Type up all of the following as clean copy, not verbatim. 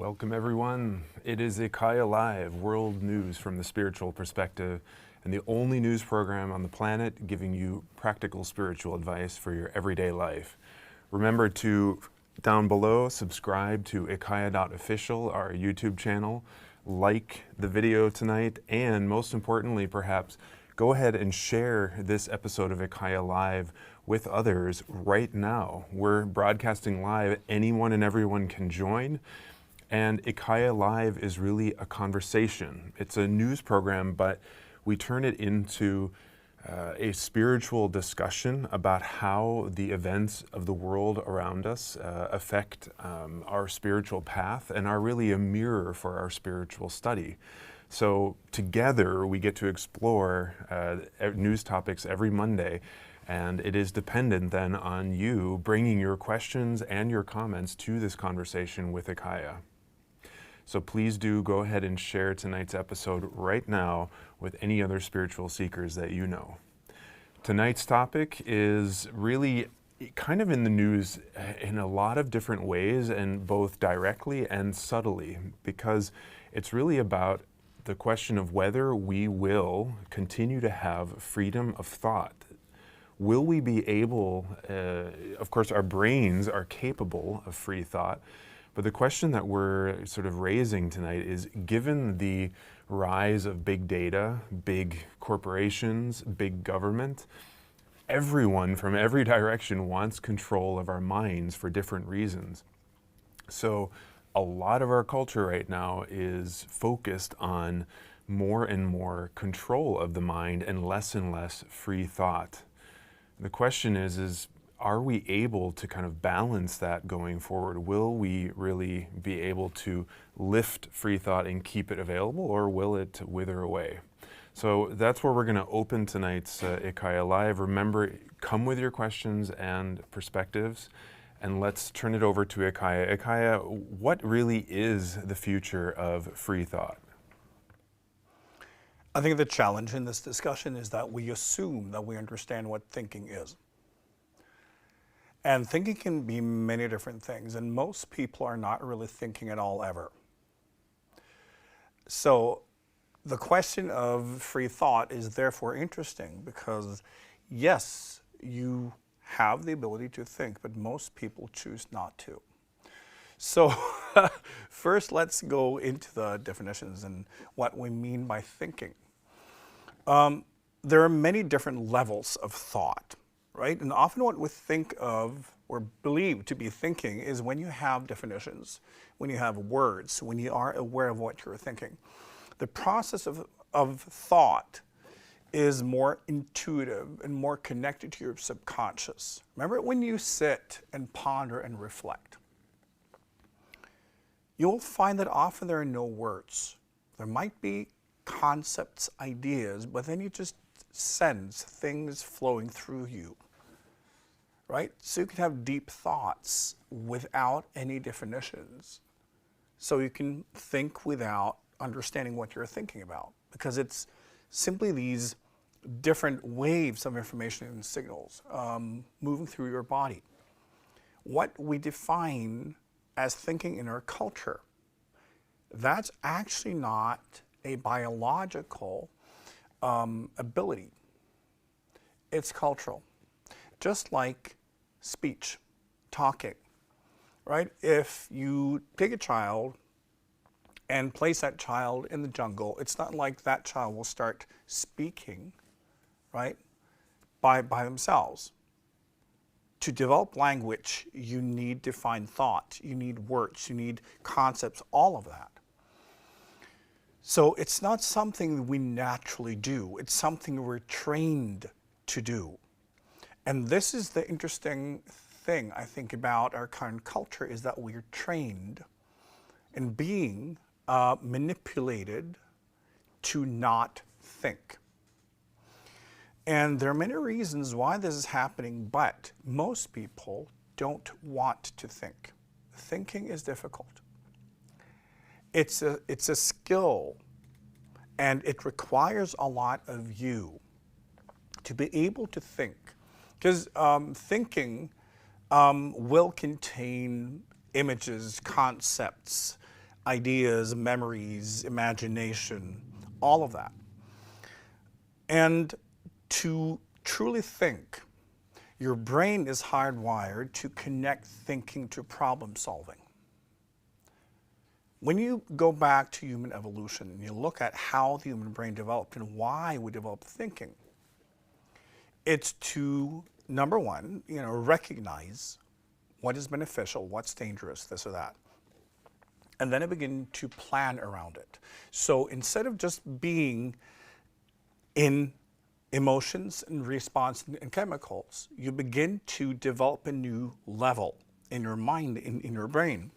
Welcome everyone. It is IKYA Live, world news from the spiritual perspective, and the only news program on the planet giving you practical spiritual advice for your everyday life. Remember to, down below, subscribe to IKYA.official, our YouTube channel, like the video tonight, and most importantly perhaps, go ahead and share this episode of IKYA Live with others right now. We're broadcasting live. Anyone and everyone can join. And IKYA Live is really a conversation. It's a news program, but we turn it into a spiritual discussion about how the events of the world around us affect our spiritual path and are really a mirror for our spiritual study. So together we get to explore news topics every Monday, and it is dependent then on you bringing your questions and your comments to this conversation with IKYA. So please do go ahead and share tonight's episode right now with any other spiritual seekers that you know. Tonight's topic is really kind of in the news in a lot of different ways, and both directly and subtly, because it's really about the question of whether we will continue to have freedom of thought. Will we be able, of course our brains are capable of free thought, but the question that we're sort of raising tonight is, given the rise of big data, big corporations, big government, everyone from every direction wants control of our minds for different reasons. So a lot of our culture right now is focused on more and more control of the mind and less free thought. The question is are we able to kind of balance that going forward? Will we really be able to lift free thought and keep it available, or will it wither away? So that's where we're going to open tonight's IKYA Live. Remember, come with your questions and perspectives, and let's turn it over to IKYA. IKYA, what really is the future of free thought? I think the challenge in this discussion is that we assume that we understand what thinking is. And thinking can be many different things, and most people are not really thinking at all ever. So the question of free thought is therefore interesting because, yes, you have the ability to think, but most people choose not to. So first, let's go into the definitions and what we mean by thinking. There are many different levels of thought, right? And often what we think of or believe to be thinking is when you have definitions, when you have words, when you are aware of what you're thinking. The process of thought is more intuitive and more connected to your subconscious. Remember when you sit and ponder and reflect, you'll find that often there are no words. There might be concepts, ideas, but then you just sense things flowing through you, right? So you can have deep thoughts without any definitions. So you can think without understanding what you're thinking about, because it's simply these different waves of information and signals moving through your body. What we define as thinking in our culture, that's actually not a biological ability. It's cultural. Just like speech, talking, right? If you take a child and place that child in the jungle, it's not like that child will start speaking, right, by themselves. To develop language, you need defined thought, you need words, you need concepts, all of that. So it's not something we naturally do, it's something we're trained to do. And this is the interesting thing, I think, about our current culture, is that we're trained in being manipulated to not think. And there are many reasons why this is happening, but most people don't want to think. Thinking is difficult. It's a skill, and it requires a lot of you to be able to think. Because thinking will contain images, concepts, ideas, memories, imagination, all of that. And to truly think, your brain is hardwired to connect thinking to problem solving. When you go back to human evolution and you look at how the human brain developed and why we developed thinking, it's to, number one, recognize what is beneficial, what's dangerous, this or that. And then I begin to plan around it. So instead of just being in emotions and response and chemicals, you begin to develop a new level in your mind, in your brain,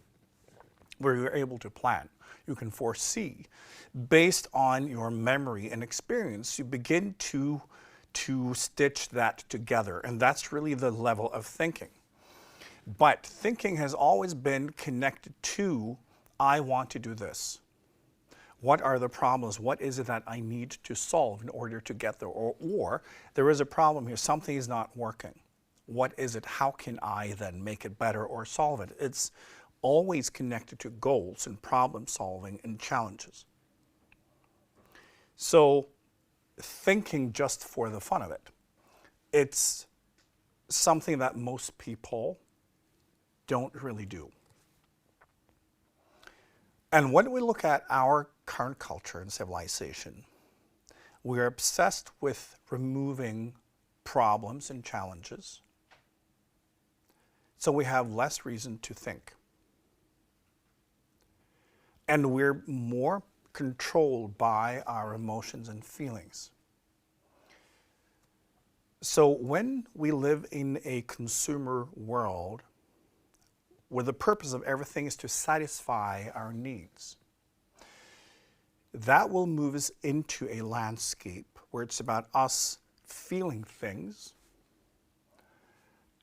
where you're able to plan. You can foresee. Based on your memory and experience, you begin to stitch that together. And that's really the level of thinking. But thinking has always been connected to, I want to do this. What are the problems? What is it that I need to solve in order to get there? Or there is a problem here, something is not working. What is it? How can I then make it better or solve it? It's always connected to goals and problem solving and challenges. So thinking just for the fun of it, it's something that most people don't really do. And when we look at our current culture and civilization, we're obsessed with removing problems and challenges. So we have less reason to think. And we're more controlled by our emotions and feelings. So when we live in a consumer world, where the purpose of everything is to satisfy our needs, that will move us into a landscape where it's about us feeling things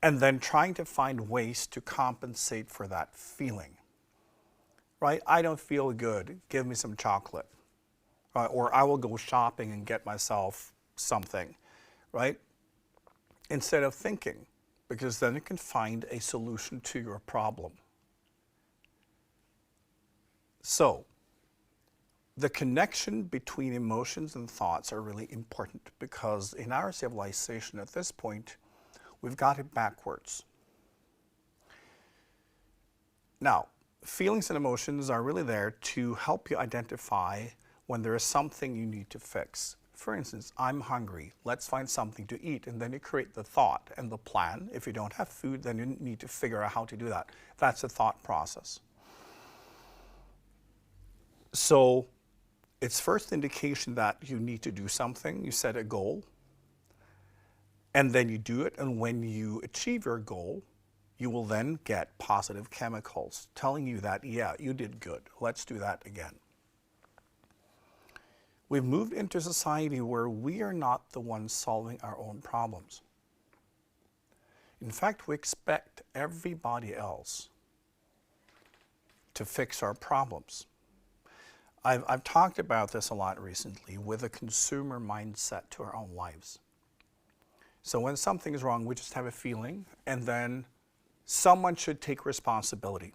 and then trying to find ways to compensate for that feeling. Right? I don't feel good. Give me some chocolate. Or I will go shopping and get myself something. Right? Instead of thinking, because then you can find a solution to your problem. So, the connection between emotions and thoughts are really important, because in our civilization at this point, we've got it backwards. Now, feelings and emotions are really there to help you identify when there is something you need to fix. For instance, I'm hungry, let's find something to eat, and then you create the thought and the plan. If you don't have food, then you need to figure out how to do that. That's the thought process. So it's first indication that you need to do something. You set a goal, and then you do it, and when you achieve your goal, you will then get positive chemicals telling you that, yeah, you did good, let's do that again. We've moved into a society where we are not the ones solving our own problems. In fact, we expect everybody else to fix our problems. I've talked about this a lot recently with a consumer mindset to our own lives. So when something is wrong, we just have a feeling, and then someone should take responsibility,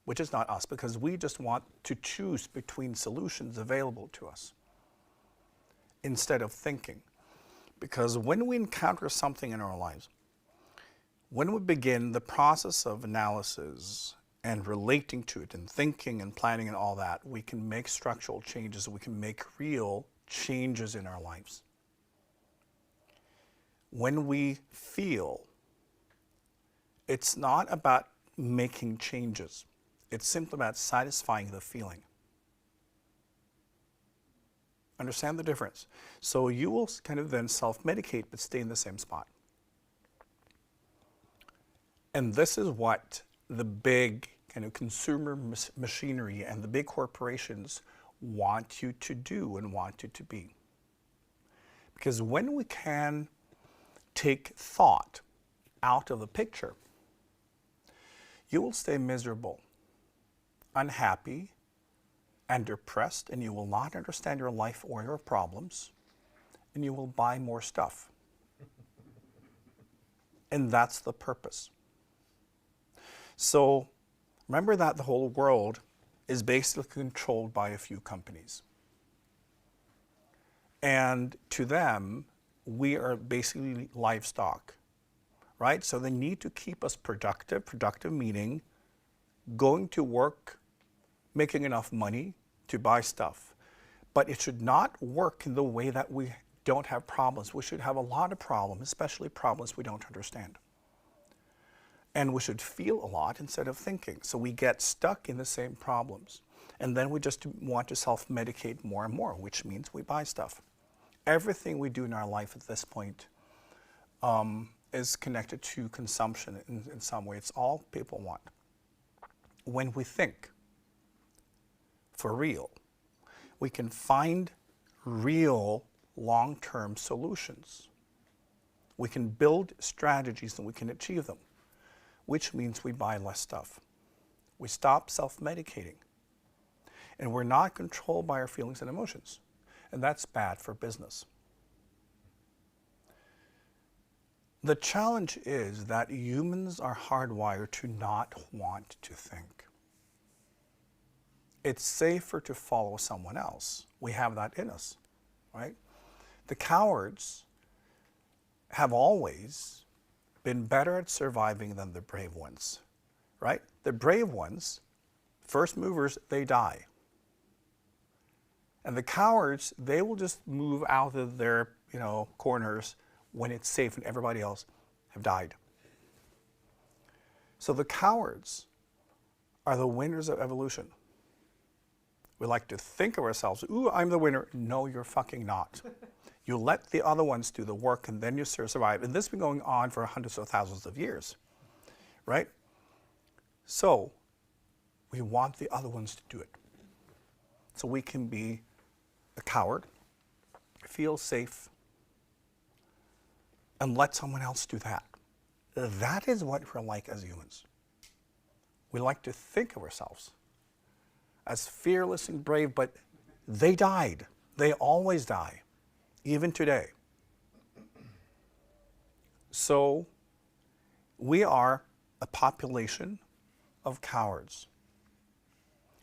which is not us, because we just want to choose between solutions available to us instead of thinking. Because when we encounter something in our lives, when we begin the process of analysis and relating to it and thinking and planning and all that, we can make structural changes, we can make real changes in our lives. When we feel, it's not about making changes. It's simply about satisfying the feeling. Understand the difference? So you will kind of then self-medicate but stay in the same spot. And this is what the big kind of consumer machinery and the big corporations want you to do and want you to be. Because when we can take thought out of the picture, you will stay miserable, unhappy, and depressed, and you will not understand your life or your problems, and you will buy more stuff. And that's the purpose. So remember that the whole world is basically controlled by a few companies. And to them, we are basically livestock, right? So they need to keep us productive, productive meaning going to work, making enough money to buy stuff. But it should not work in the way that we don't have problems. We should have a lot of problems, especially problems we don't understand. And we should feel a lot instead of thinking. So we get stuck in the same problems. And then we just want to self-medicate more and more, which means we buy stuff. Everything we do in our life at this point is connected to consumption in some way. It's all people want. When we think for real, we can find real long-term solutions. We can build strategies and we can achieve them, which means we buy less stuff. We stop self-medicating. And we're not controlled by our feelings and emotions. And that's bad for business. The challenge is that humans are hardwired to not want to think. It's safer to follow someone else. We have that in us, right? The cowards have always been better at surviving than the brave ones, right? The brave ones, first movers, they die. And the cowards, they will just move out of their, corners when it's safe and everybody else have died. So the cowards are the winners of evolution. We like to think of ourselves, ooh, I'm the winner. No, you're fucking not. You let the other ones do the work and then you survive. And this has been going on for hundreds of thousands of years, right? So we want the other ones to do it. So we can be a coward, feel safe, and let someone else do that. That is what we're like as humans. We like to think of ourselves as fearless and brave, but they died. They always die, even today. So we are a population of cowards.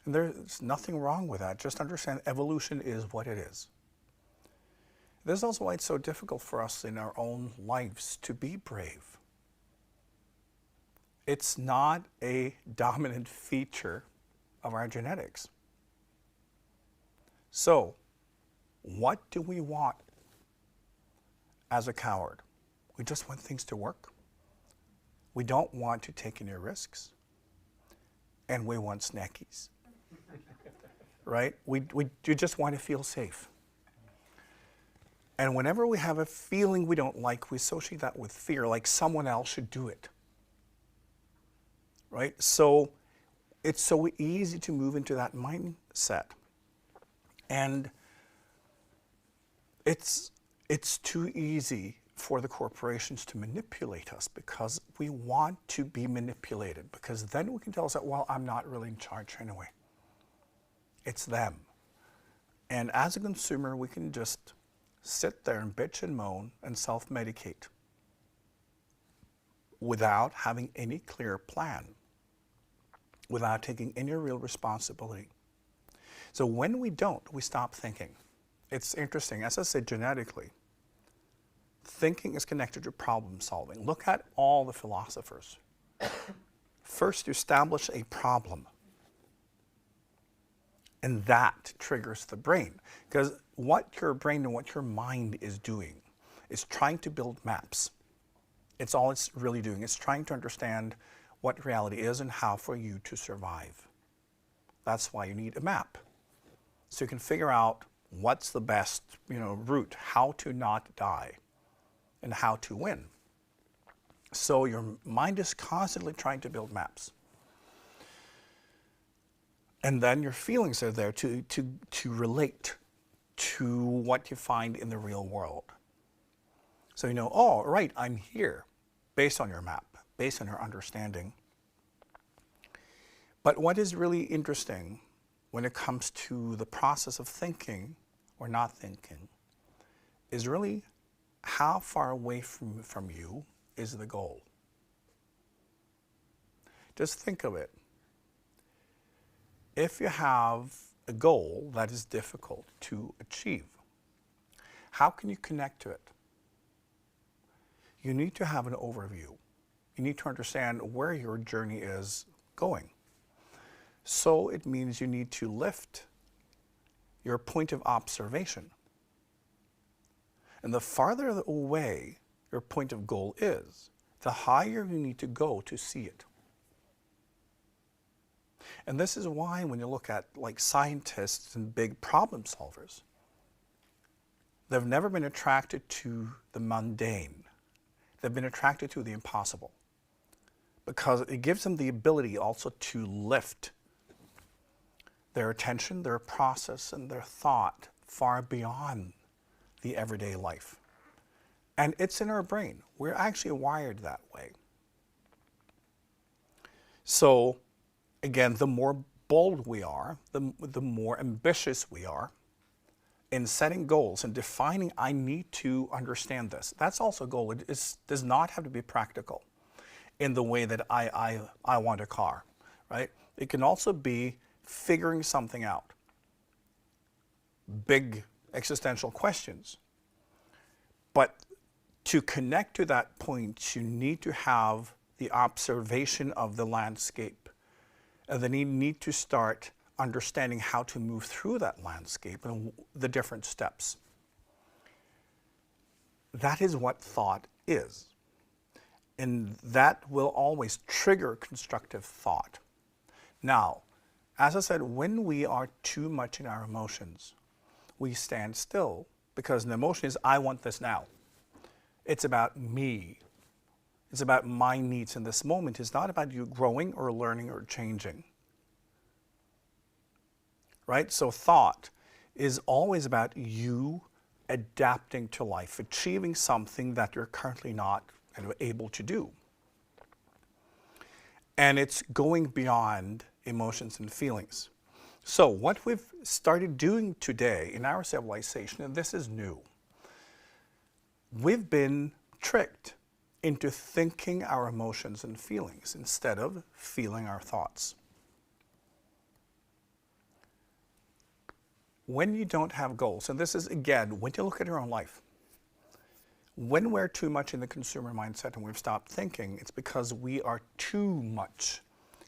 And there's nothing wrong with that. Just understand evolution is what it is. This is also why it's so difficult for us in our own lives to be brave. It's not a dominant feature of our genetics. So, what do we want as a coward? We just want things to work. We don't want to take any risks. And we want snackies. Right? We just want to feel safe. And whenever we have a feeling we don't like, we associate that with fear, like someone else should do it. Right? So it's so easy to move into that mindset. And it's too easy for the corporations to manipulate us because we want to be manipulated, because then we can tell us that, well, I'm not really in charge anyway. It's them. And as a consumer, we can just sit there and bitch and moan and self-medicate without having any clear plan, without taking any real responsibility. So when we don't, we stop thinking. It's interesting. As I said, genetically, thinking is connected to problem solving. Look at all the philosophers. First, you establish a problem. And that triggers the brain. Because what your brain and what your mind is doing is trying to build maps. It's all it's really doing. It's trying to understand what reality is and how for you to survive. That's why you need a map. So you can figure out what's the best, route, how to not die, and how to win. So your mind is constantly trying to build maps. And then your feelings are there to relate to what you find in the real world. So oh, right, I'm here, based on your map, based on your understanding. But what is really interesting when it comes to the process of thinking or not thinking is really how far away from you is the goal. Just think of it. if you have a goal that is difficult to achieve, how can you connect to it? You need to have an overview. You need to understand where your journey is going. So it means you need to lift your point of observation. And the farther away your point of goal is, the higher you need to go to see it. And this is why when you look at like scientists and big problem solvers, they've never been attracted to the mundane. They've been attracted to the impossible, because it gives them the ability also to lift their attention, their process, and their thought far beyond the everyday life. And it's in our brain. We're actually wired that way. So, again, the more bold we are, the more ambitious we are in setting goals and defining, I need to understand this. That's also a goal. It does not have to be practical in the way that I want a car, right? It can also be figuring something out. Big existential questions. But to connect to that point, you need to have the observation of the landscape. And then you need to start understanding how to move through that landscape and the different steps. That is what thought is. And that will always trigger constructive thought. Now, as I said, when we are too much in our emotions, we stand still, because the emotion is, I want this now. It's about me. It's about my needs in this moment. It's not about you growing or learning or changing. Right? So thought is always about you adapting to life, achieving something that you're currently not able to do. And it's going beyond emotions and feelings. So what we've started doing today in our civilization, and this is new, we've been tricked into thinking our emotions and feelings instead of feeling our thoughts. When you don't have goals, and this is, again, when you look at your own life, when we're too much in the consumer mindset and we've stopped thinking, it's because we are too much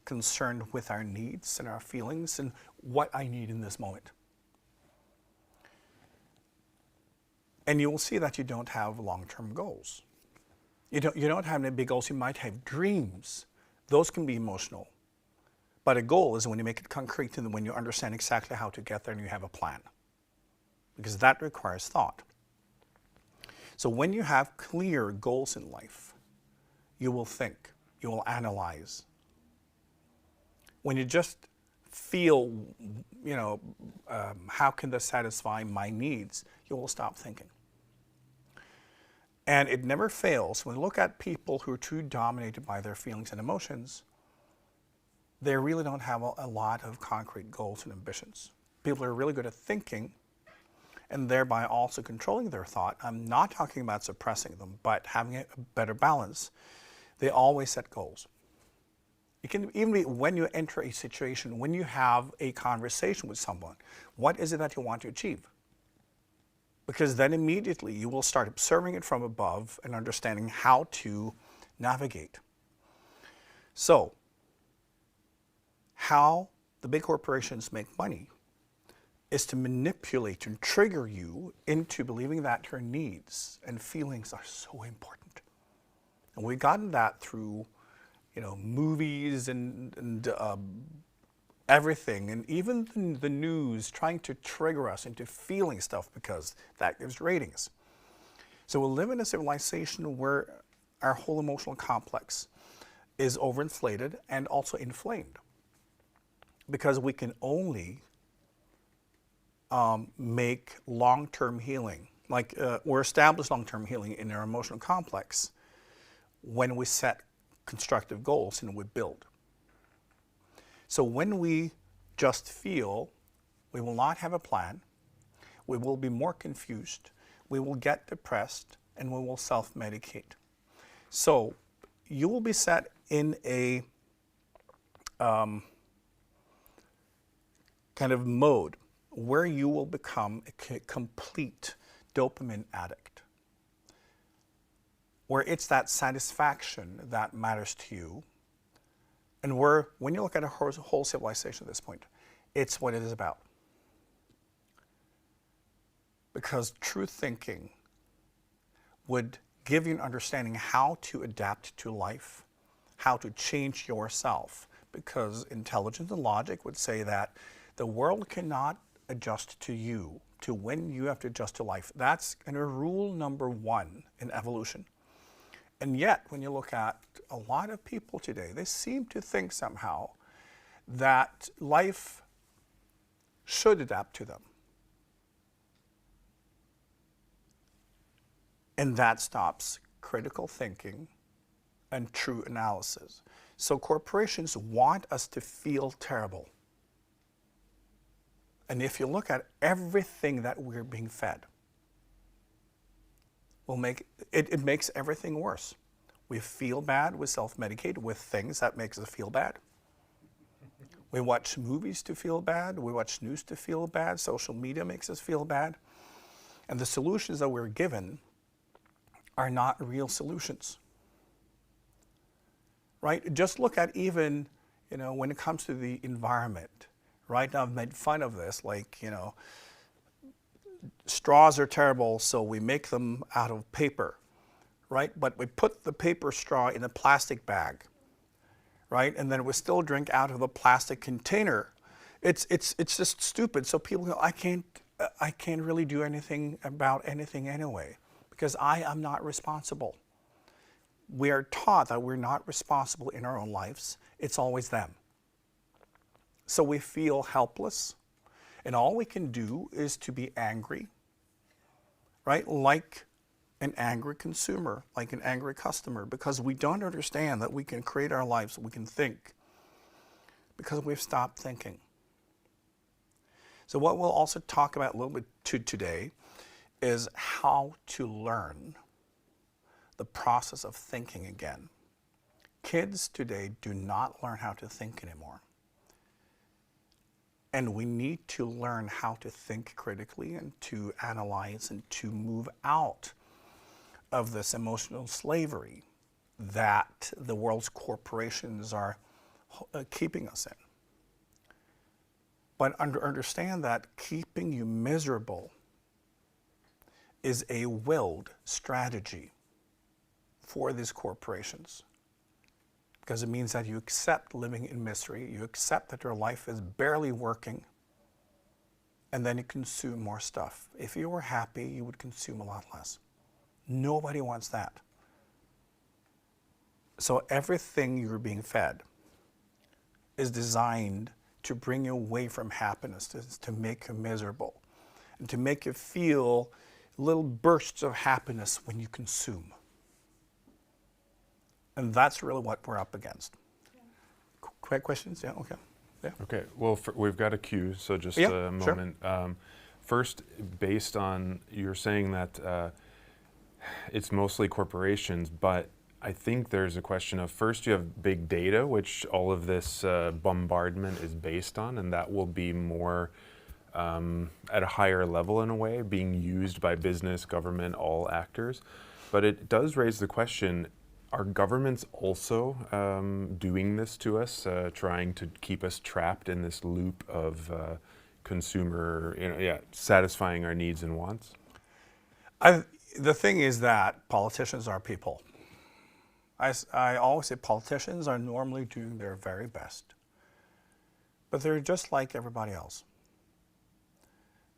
concerned with our needs and our feelings and what I need in this moment. And you will see that you don't have long-term goals. You don't have any big goals. You might have dreams. Those can be emotional. But a goal is when you make it concrete and when you understand exactly how to get there and you have a plan. Because that requires thought. So when you have clear goals in life, you will think, you will analyze. When you just feel, how can this satisfy my needs, you will stop thinking. And it never fails. When you look at people who are too dominated by their feelings and emotions, they really don't have a lot of concrete goals and ambitions. People are really good at thinking and thereby also controlling their thought. I'm not talking about suppressing them, but having a better balance. They always set goals. It can even be when you enter a situation, when you have a conversation with someone, what is it that you want to achieve? Because then immediately you will start observing it from above and understanding how to navigate. So, how the big corporations make money is to manipulate and trigger you into believing that your needs and feelings are so important. And we've gotten that through, movies and everything, and even the news trying to trigger us into feeling stuff because that gives ratings. So we live in a civilization where our whole emotional complex is overinflated and also inflamed, because we can only make long-term healing, or establish long-term healing in our emotional complex when we set constructive goals and we build. So when we just feel, we will not have a plan, we will be more confused, we will get depressed, and we will self-medicate. So you will be set in a kind of mode where you will become a complete dopamine addict, where it's that satisfaction that matters to you, and where, when you look at a whole civilization at this point, it's what it is about. Because true thinking would give you an understanding how to adapt to life, how to change yourself, because intelligence and logic would say that the world cannot adjust to you, to when you have to adjust to life. That's kind of rule number one in evolution. And yet, when you look at a lot of people today, they seem to think somehow that life should adapt to them. And that stops critical thinking and true analysis. So corporations want us to feel terrible. And if you look at everything that we're being fed, it makes everything worse. We feel bad, we self-medicate with things that makes us feel bad. We watch movies to feel bad, we watch news to feel bad, social media makes us feel bad. And the solutions that we're given are not real solutions. Right? Just look at even, when it comes to the environment. Right now, I've made fun of this, like, straws are terrible, so we make them out of paper, right? But we put the paper straw in a plastic bag, right? And then we still drink out of a plastic container. It's just stupid. So people go, I can't really do anything about anything anyway, because I am not responsible. We are taught that we're not responsible in our own lives. It's always them. So we feel helpless, and all we can do is to be angry, right? Like an angry consumer, like an angry customer, because we don't understand that we can create our lives, we can think, because we've stopped thinking. So what we'll also talk about a little bit today is how to learn the process of thinking again. Kids today do not learn how to think anymore. And we need to learn how to think critically and to analyze and to move out of this emotional slavery that the world's corporations are keeping us in. But understand that keeping you miserable is a willed strategy for these corporations. Because it means that you accept living in misery, you accept that your life is barely working, and then you consume more stuff. If you were happy, you would consume a lot less. Nobody wants that. So everything you're being fed is designed to bring you away from happiness, to make you miserable, and to make you feel little bursts of happiness when you consume. And that's really what we're up against. Quick questions? Yeah, okay. Yeah. Okay, well, we've got a cue, so just Yeah, a moment. sure. First, based on, you're saying that it's mostly corporations, but I think there's a question of, first you have big data, which all of this bombardment is based on, and that will be more at a higher level in a way, being used by business, government, all actors. But it does raise the question, are governments also doing this to us, trying to keep us trapped in this loop of consumer, satisfying our needs and wants? The thing is that politicians are people. I always say politicians are normally doing their very best, but they're just like everybody else.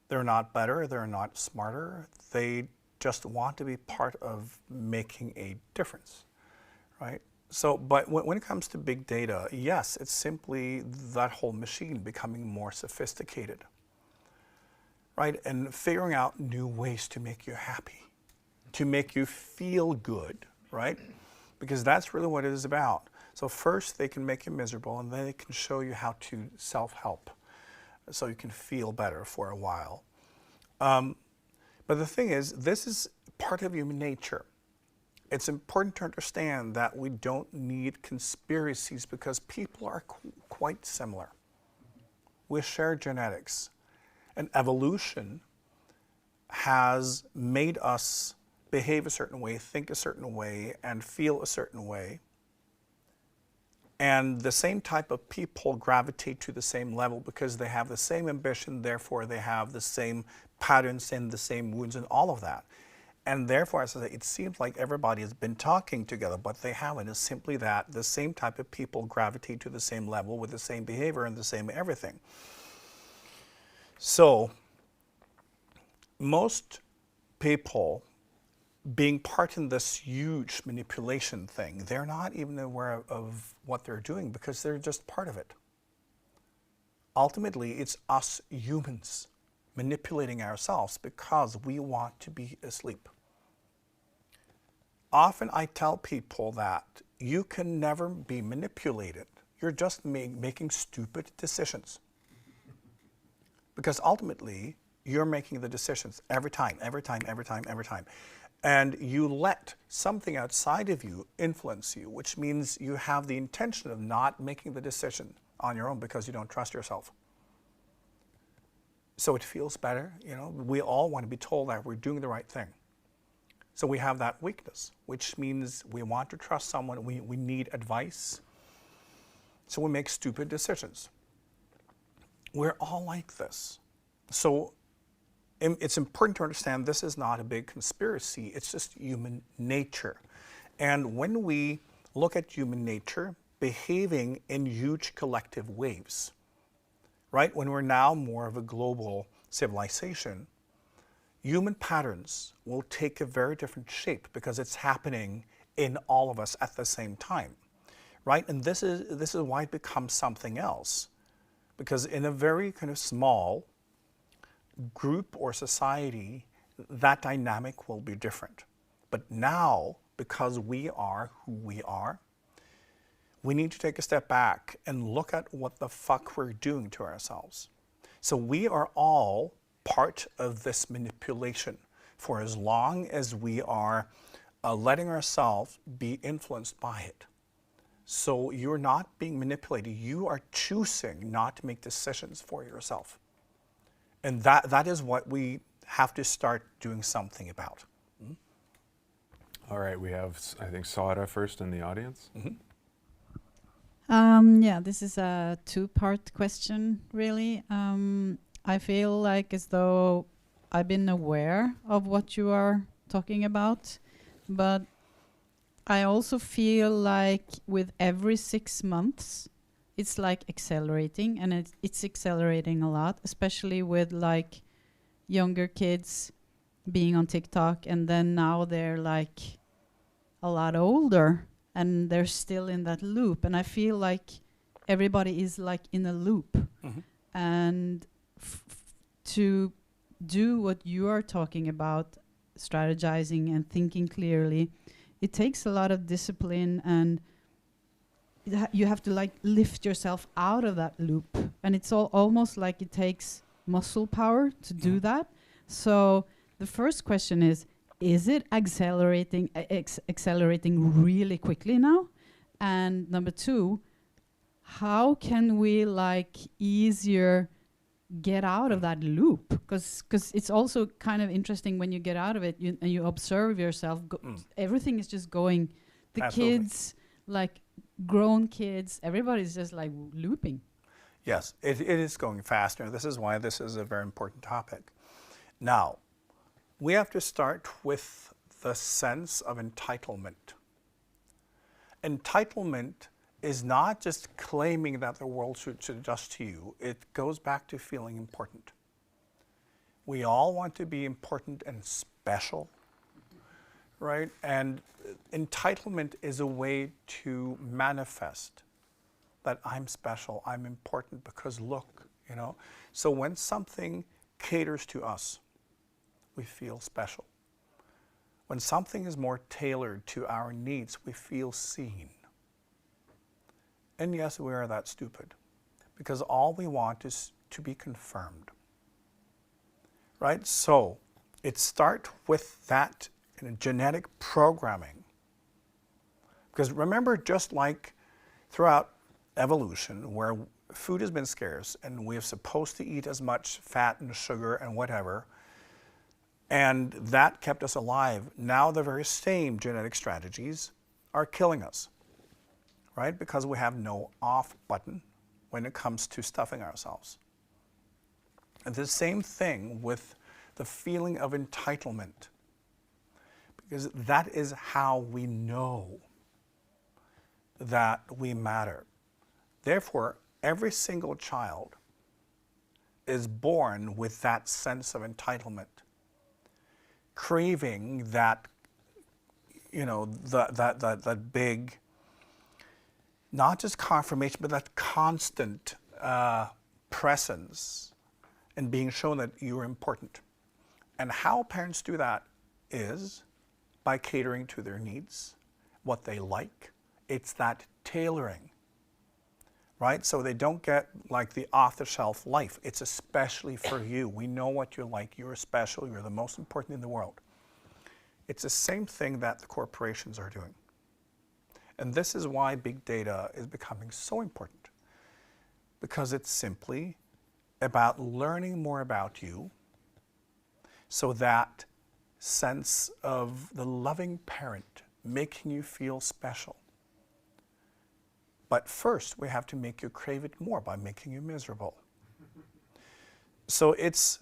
They're not better, they're not smarter, they just want to be part of making a difference. Right? So, but when it comes to big data, yes, it's simply that whole machine becoming more sophisticated, right? And figuring out new ways to make you happy, to make you feel good, right? Because that's really what it is about. So first they can make you miserable, and then they can show you how to self-help so you can feel better for a while. But the thing is, this is part of human nature. It's important to understand that we don't need conspiracies because people are quite similar. We share genetics. And evolution has made us behave a certain way, think a certain way, and feel a certain way. And the same type of people gravitate to the same level because they have the same ambition, therefore they have the same patterns and the same wounds and all of that. And therefore, as I say, it seems like everybody has been talking together, but they haven't. It's simply that the same type of people gravitate to the same level with the same behavior and the same everything. So, most people being part in this huge manipulation thing, they're not even aware of what they're doing because they're just part of it. Ultimately, it's us humans manipulating ourselves because we want to be asleep. Often I tell people that you can never be manipulated. You're just making stupid decisions. Because ultimately, you're making the decisions every time. And you let something outside of you influence you, which means you have the intention of not making the decision on your own because you don't trust yourself. So it feels better, you know. We all want to be told that we're doing the right thing. So we have that weakness, which means we want to trust someone, we need advice. So we make stupid decisions. We're all like this. So it's important to understand this is not a big conspiracy, it's just human nature. And when we look at human nature behaving in huge collective waves, right? When we're now more of a global civilization, human patterns will take a very different shape because it's happening in all of us at the same time, right? And this is why it becomes something else. Because in a very kind of small group or society, that dynamic will be different. But now, because we are who we are, we need to take a step back and look at what the fuck we're doing to ourselves. So we are all part of this manipulation for as long as we are letting ourselves be influenced by it. So you're not being manipulated. You are choosing not to make decisions for yourself. And that is what we have to start doing something about. All right, we have, I think, Sara first in the audience. Yeah, this is a two-part question, really. I feel like as though I've been aware of what you are talking about, but I also feel like with every 6 months, it's like accelerating, and it's accelerating a lot, especially with like younger kids being on TikTok, and then now they're like a lot older, and they're still in that loop. And I feel like everybody is like in a loop. And to do what you are talking about, strategizing and thinking clearly, it takes a lot of discipline, and you have to like lift yourself out of that loop. And it's almost like it takes muscle power to do that. So the first question is it accelerating really quickly now? And number two, how can we like easier get out of that loop? Because it's also kind of interesting when you get out of it and you observe yourself. Everything is just going. The Absolutely. Kids, like grown kids, everybody's just like looping. Yes, it is going faster. This is why this is a very important topic. Now, we have to start with the sense of entitlement. Entitlement is not just claiming that the world should adjust to you. It goes back to feeling important. We all want to be important and special, right? And entitlement is a way to manifest that I'm special, I'm important because look, you know. So when something caters to us, we feel special. When something is more tailored to our needs, we feel seen. And yes, we are that stupid because all we want is to be confirmed, right? So it starts with that genetic programming. Because remember, just like throughout evolution, where food has been scarce and we're supposed to eat as much fat and sugar and whatever, and that kept us alive. Now the very same genetic strategies are killing us, right? Because we have no off button when it comes to stuffing ourselves. And the same thing with the feeling of entitlement, because that is how we know that we matter. Therefore, every single child is born with that sense of entitlement, craving that, that big, not just confirmation, but that constant presence and being shown that you're important. And how parents do that is by catering to their needs, what they like. It's that tailoring, right? So they don't get like the off-the-shelf life. It's especially for you. We know what you're like. You're special. You're the most important in the world. It's the same thing that the corporations are doing. And this is why big data is becoming so important, because it's simply about learning more about you, so that sense of the loving parent making you feel special. But first, we have to make you crave it more by making you miserable. So it's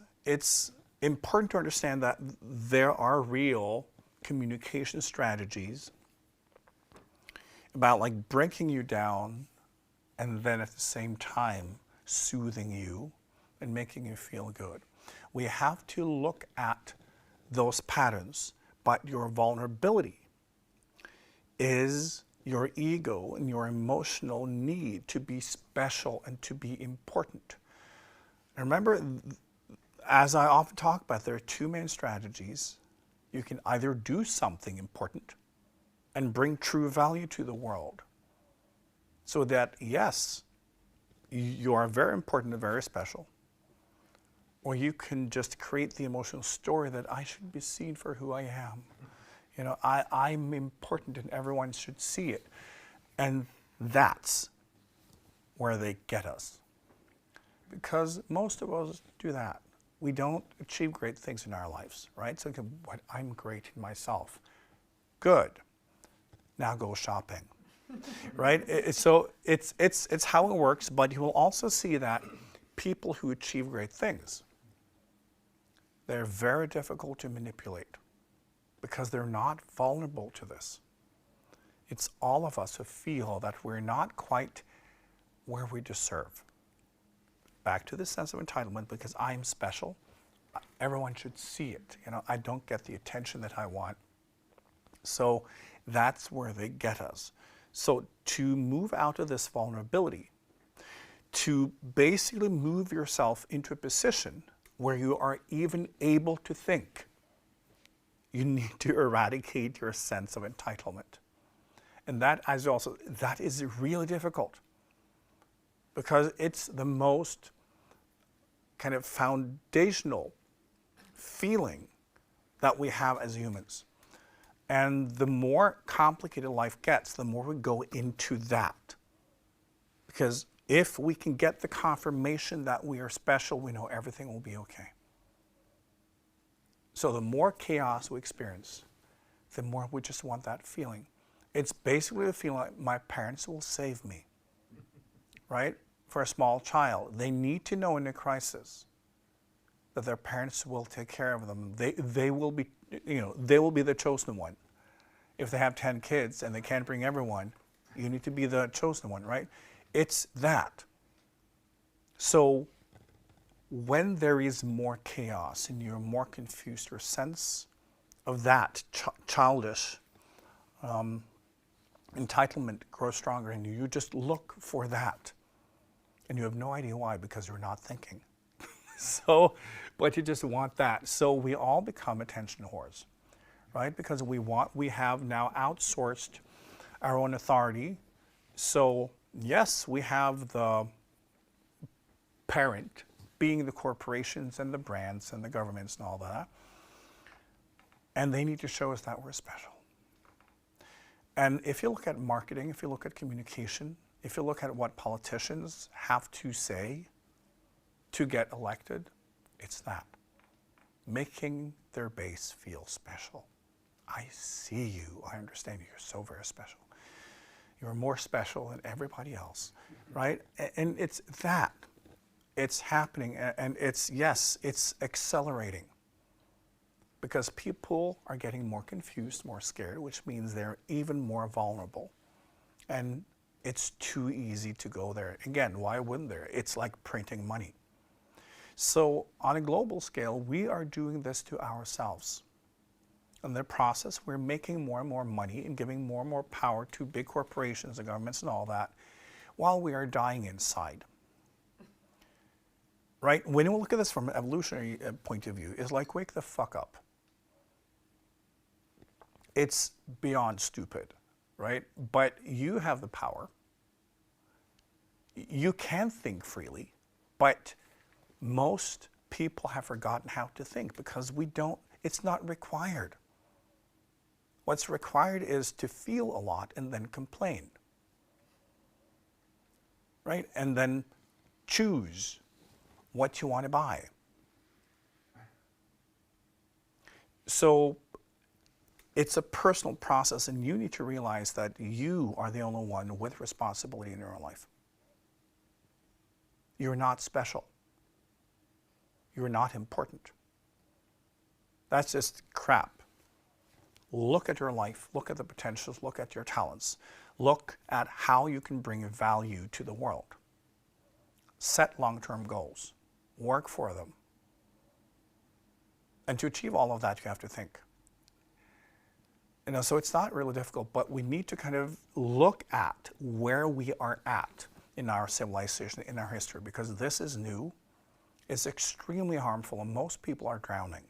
important to understand that there are real communication strategies about like breaking you down and then at the same time soothing you and making you feel good. We have to look at those patterns, but your vulnerability is your ego and your emotional need to be special and to be important. And remember, as I often talk about, there are two main strategies. You can either do something important and bring true value to the world, so that, yes, you are very important and very special, or you can just create the emotional story that I should be seen for who I am. I'm important and everyone should see it. And that's where they get us. Because most of us do that. We don't achieve great things in our lives, right? So I'm great in myself. Good. Now go shopping, right? So it's how it works, but you will also see that people who achieve great things, they're very difficult to manipulate because they're not vulnerable to this. It's all of us who feel that we're not quite where we deserve. Back to the sense of entitlement, because I'm special, everyone should see it. I don't get the attention that I want. So that's where they get us. So to move out of this vulnerability, to basically move yourself into a position where you are even able to think, you need to eradicate your sense of entitlement. And that is really difficult, because it's the most kind of foundational feeling that we have as humans. And the more complicated life gets, the more we go into that. Because if we can get the confirmation that we are special, we know everything will be okay. So the more chaos we experience, the more we just want that feeling. It's basically the feeling like my parents will save me, right? For a small child, they need to know in a crisis that their parents will take care of them. They will be, they will be the chosen one. If they have 10 kids and they can't bring everyone, you need to be the chosen one, right? It's that. So when there is more chaos and you're more confused, your sense of that childish entitlement grows stronger in you. You just look for that. And you have no idea why, because you're not thinking. But you just want that. So we all become attention whores, right? Because we have now outsourced our own authority. So yes, we have the parent being the corporations and the brands and the governments and all that. And they need to show us that we're special. And if you look at marketing, if you look at communication, if you look at what politicians have to say to get elected, it's that. Making their base feel special. I see you, I understand you, you're so very special. You're more special than everybody else, right? And it's that. It's happening, and it's, yes, it's accelerating. Because people are getting more confused, more scared, which means they're even more vulnerable. And it's too easy to go there. Again, why wouldn't there? It's like printing money. So on a global scale, we are doing this to ourselves. In the process, we're making more and more money and giving more and more power to big corporations and governments and all that, while we are dying inside. Right? When you look at this from an evolutionary point of view, it's like, wake the fuck up. It's beyond stupid, right? But you have the power. You can think freely, but most people have forgotten how to think because it's not required. What's required is to feel a lot and then complain, right? And then choose what you want to buy. So it's a personal process, and you need to realize that you are the only one with responsibility in your own life. You're not special. You're not important. That's just crap. Look at your life, look at the potentials, look at your talents, look at how you can bring value to the world. Set long-term goals, work for them. And to achieve all of that, you have to think. So it's not really difficult, but we need to kind of look at where we are at in our civilization, in our history, because this is new, it's extremely harmful, and most people are drowning.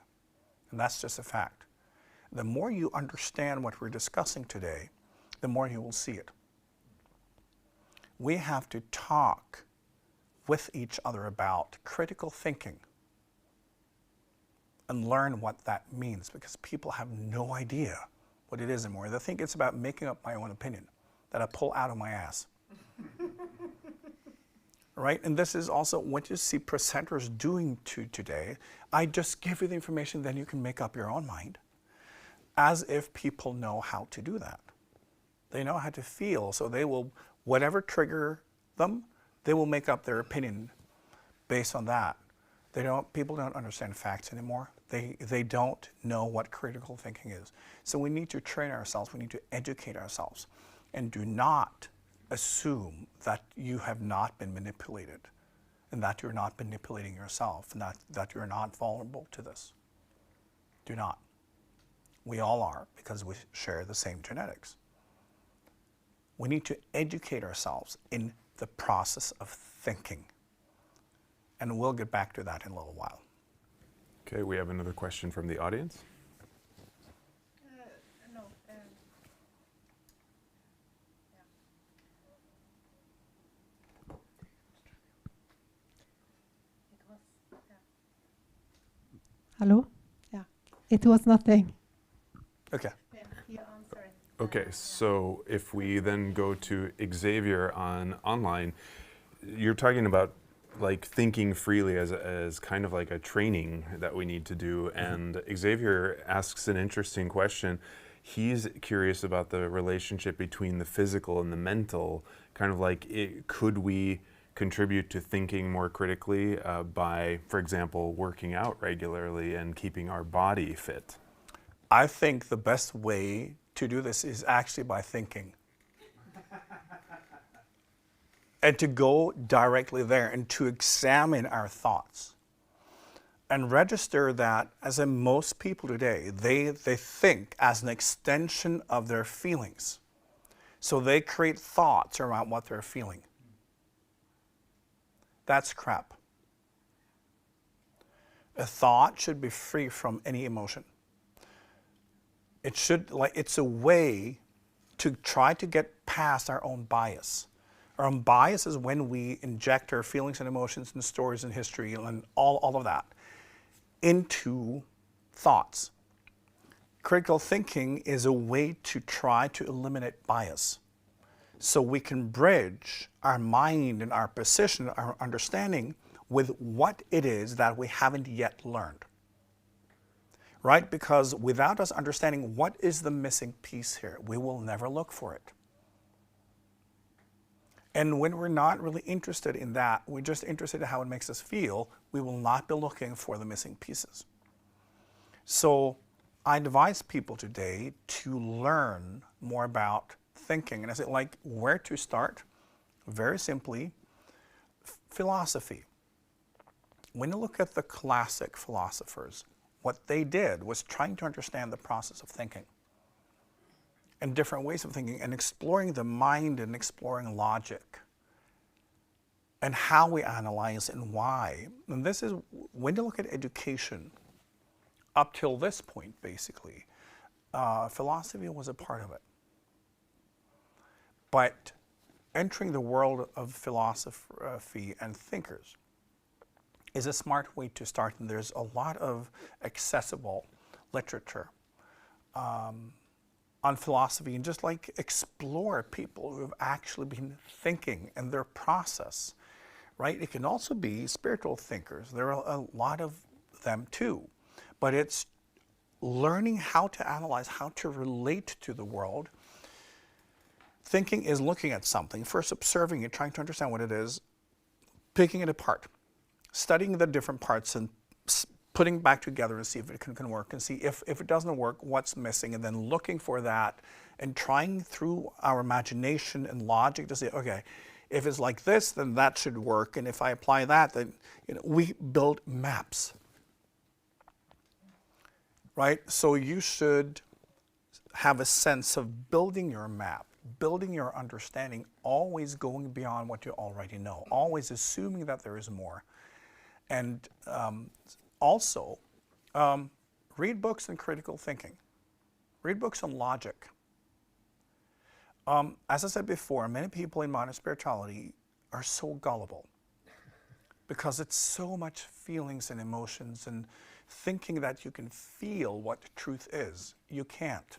And that's just a fact. The more you understand what we're discussing today, the more you will see it. We have to talk with each other about critical thinking and learn what that means, because people have no idea what it is anymore. They think it's about making up my own opinion that I pull out of my ass. Right? And this is also what you see presenters doing today. I just give you the information, then you can make up your own mind. As if people know how to do that. They know how to feel, so they will, whatever trigger them, they will make up their opinion based on that. People don't understand facts anymore. They don't know what critical thinking is. So we need to train ourselves, we need to educate ourselves, and do not assume that you have not been manipulated, and that you're not manipulating yourself, and that you're not vulnerable to this. Do not. We all are, because we share the same genetics. We need to educate ourselves in the process of thinking. And we'll get back to that in a little while. Okay, we have another question from the audience. No. Hello? Yeah. It was nothing. Okay. Yeah, you answer it. Okay, so if we then go to Xavier online, you're talking about like thinking freely as kind of like a training that we need to do. And Xavier asks an interesting question. He's curious about the relationship between the physical and the mental, kind of like could we contribute to thinking more critically by, for example, working out regularly and keeping our body fit? I think the best way to do this is actually by thinking. And to go directly there and to examine our thoughts. And register that, as in most people today, they think as an extension of their feelings. So they create thoughts around what they're feeling. That's crap. A thought should be free from any emotion. It's a way to try to get past our own bias. Our own bias is when we inject our feelings and emotions and stories and history and all of that into thoughts. Critical thinking is a way to try to eliminate bias. So we can bridge our mind and our position, our understanding with what it is that we haven't yet learned. Right? Because without us understanding what is the missing piece here, we will never look for it. And when we're not really interested in that, we're just interested in how it makes us feel, we will not be looking for the missing pieces. So I advise people today to learn more about thinking. And I say, like, where to start? Very simply, philosophy. When you look at the classic philosophers, what they did was trying to understand the process of thinking and different ways of thinking and exploring the mind and exploring logic and how we analyze and why. And this is, when you look at education, up till this point, basically, philosophy was a part of it. But entering the world of philosophy and thinkers is a smart way to start, and there's a lot of accessible literature on philosophy, and just like explore people who have actually been thinking and their process, right? It can also be spiritual thinkers. There are a lot of them too, but it's learning how to analyze, how to relate to the world. Thinking is looking at something, first observing it, trying to understand what it is, picking it apart, studying the different parts and putting back together and see if it can work, and see if it doesn't work, what's missing, and then looking for that and trying through our imagination and logic to say, okay, if it's like this, then that should work, and if I apply that, then we build maps, right? So you should have a sense of building your map, building your understanding, always going beyond what you already know, always assuming that there is more. And also, read books on critical thinking. Read books on logic. As I said before, many people in modern spirituality are so gullible because it's so much feelings and emotions and thinking that you can feel what truth is. You can't.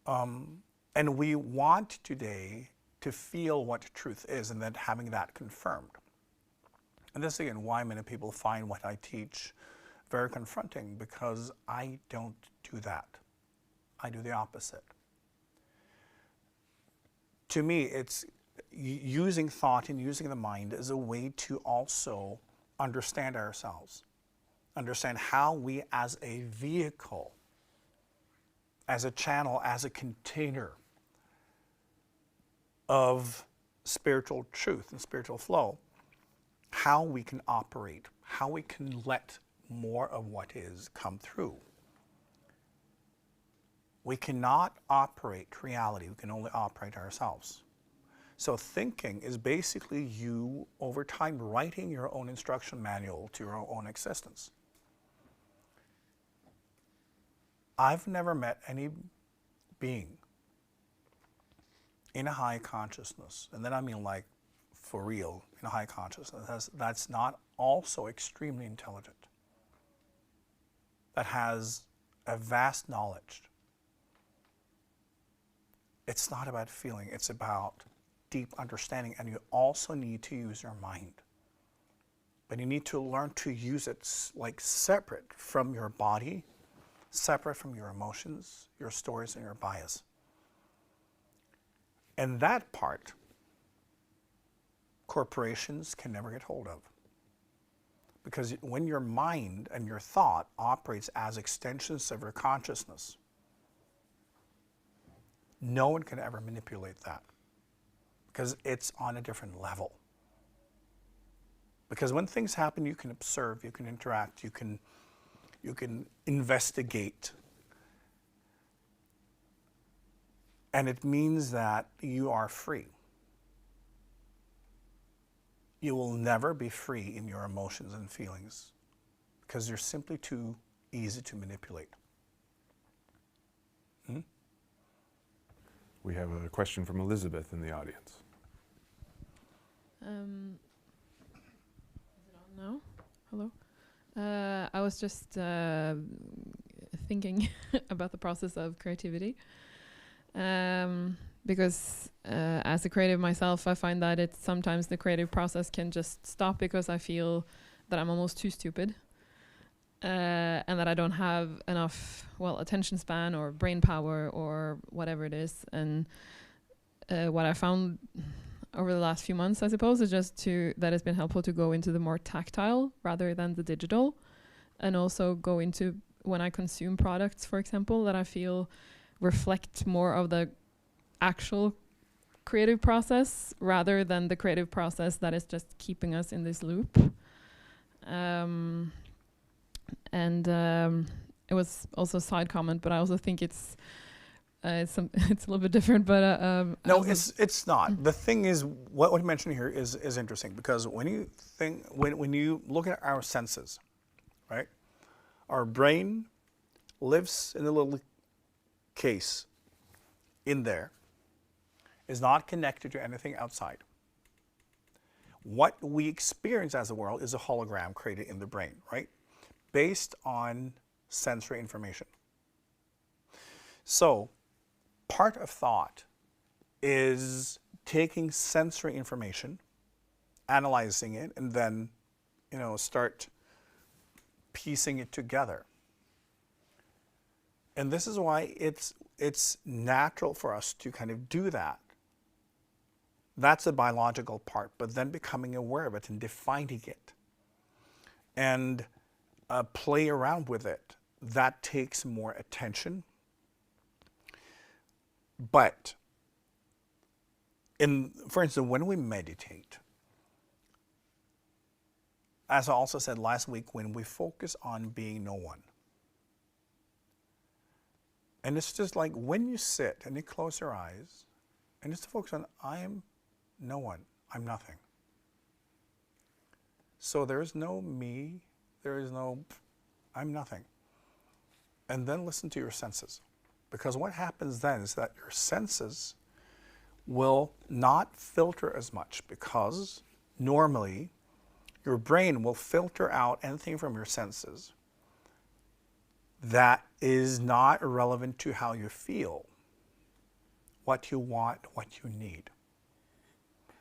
And we want today to feel what truth is and then having that confirmed. And this is again why many people find what I teach very confronting, because I don't do that. I do the opposite. To me, it's using thought and using the mind as a way to also understand ourselves, understand how we as a vehicle, as a channel, as a container of spiritual truth and spiritual flow, how we can operate, how we can let more of what is come through. We cannot operate reality, we can only operate ourselves. So thinking is basically you, over time, writing your own instruction manual to your own existence. I've never met any being in a high consciousness, and then I mean like for real, in a high consciousness, that's not also extremely intelligent, that has a vast knowledge. It's not about feeling, it's about deep understanding, and you also need to use your mind. But you need to learn to use it like separate from your body, separate from your emotions, your stories, and your bias. And that part, corporations can never get hold of. Because when your mind and your thought operates as extensions of your consciousness, no one can ever manipulate that, because it's on a different level. Because when things happen, you can observe, you can interact, you can investigate. And it means that you are free. You will never be free in your emotions and feelings because they're simply too easy to manipulate. We have a question from Elizabeth in the audience. Is it on now? Hello? I was just thinking about the process of creativity. because as a creative myself, I find that it's sometimes the creative process can just stop because I feel that I'm almost too stupid. And that I don't have enough, attention span or brain power or whatever it is. And what I found over the last few months, I suppose, is just that it's been helpful to go into the more tactile rather than the digital, and also go into, when I consume products, for example, that I feel reflect more of the actual creative process rather than the creative process that is just keeping us in this loop. It was also a side comment, but I also think it's a little bit different. But no, it's not. The thing is, what you mentioned here is interesting, because when you look at our senses, right? Our brain lives in a little case in there, is not connected to anything outside. What we experience as a world is a hologram created in the brain, right? Based on sensory information. So part of thought is taking sensory information, analyzing it, and then, start piecing it together. And this is why it's natural for us to kind of do that. That's the biological part, but then becoming aware of it and defining it and play around with it, that takes more attention. But for instance, when we meditate, as I also said last week, when we focus on being no one, and it's just like when you sit and you close your eyes and just focus on, I am no one, I'm nothing. So there is no me, there is no, I'm nothing. And then listen to your senses. Because what happens then is that your senses will not filter as much, because normally your brain will filter out anything from your senses that is not relevant to how you feel, what you want, what you need.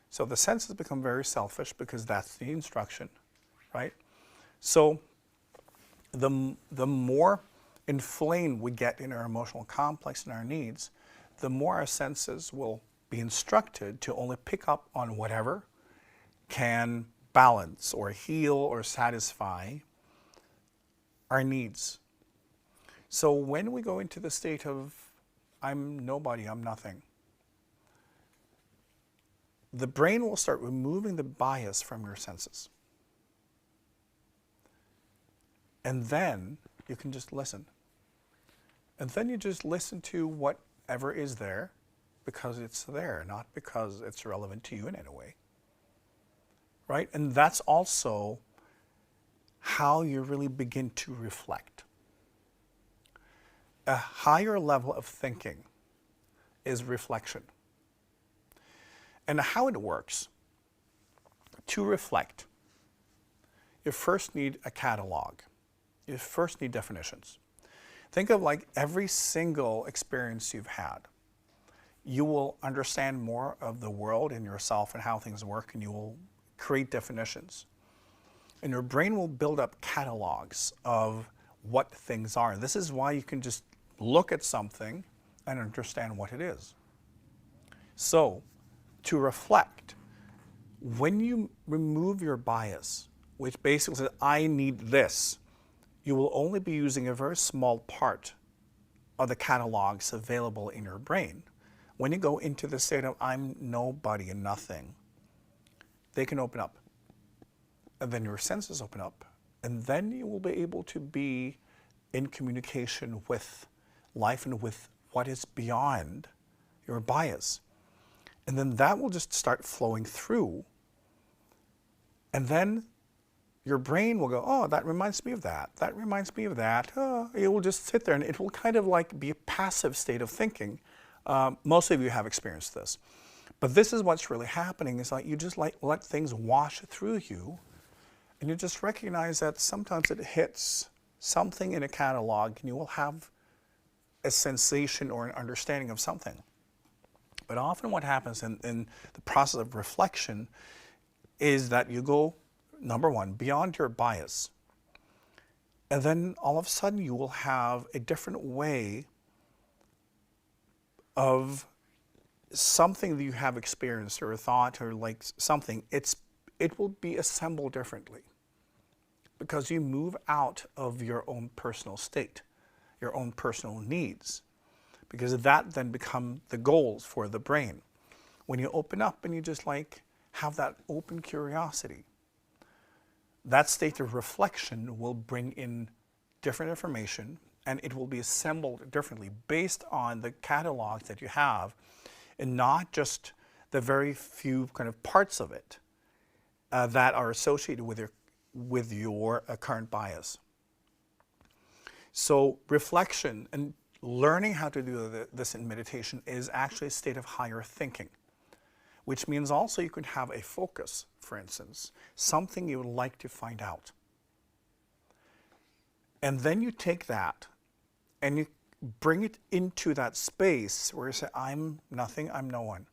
So the senses become very selfish because that's the instruction, right? So the more inflamed we get in our emotional complex and our needs, the more our senses will be instructed to only pick up on whatever can balance or heal or satisfy our needs. So when we go into the state of, I'm nobody, I'm nothing, the brain will start removing the bias from your senses. And then you can just listen. And then you just listen to whatever is there because it's there, not because it's relevant to you in any way. Right? And that's also how you really begin to reflect. A higher level of thinking is reflection. And how it works, to reflect, you first need a catalog. You first need definitions. Think of like every single experience you've had. You will understand more of the world and yourself and how things work, and you will create definitions. And your brain will build up catalogs of what things are. And this is why you can just look at something and understand what it is. So, to reflect, when you remove your bias, which basically says, I need this, you will only be using a very small part of the catalogs available in your brain. When you go into the state of, I'm nobody and nothing, they can open up. And then your senses open up. And then you will be able to be in communication with life and with what is beyond your bias. And then that will just start flowing through. And then your brain will go, oh, that reminds me of that. That reminds me of that. Oh, it will just sit there, and it will kind of like be a passive state of thinking. Most of you have experienced this. But this is what's really happening, is like you just let things wash through you, and you just recognize that sometimes it hits something in a catalog, and you will have a sensation or an understanding of something. But often what happens in the process of reflection is that you go, number one, beyond your bias. And then all of a sudden you will have a different way of something that you have experienced or a thought or like something. It will be assembled differently because you move out of your own personal state, your own personal needs, because that then become the goals for the brain. When you open up and you just like have that open curiosity, that state of reflection will bring in different information and it will be assembled differently based on the catalog that you have and not just the very few kind of parts of it that are associated with your current bias. So reflection and learning how to do this in meditation is actually a state of higher thinking, which means also you can have a focus, for instance, something you would like to find out. And then you take that and you bring it into that space where you say, I'm nothing, I'm no one.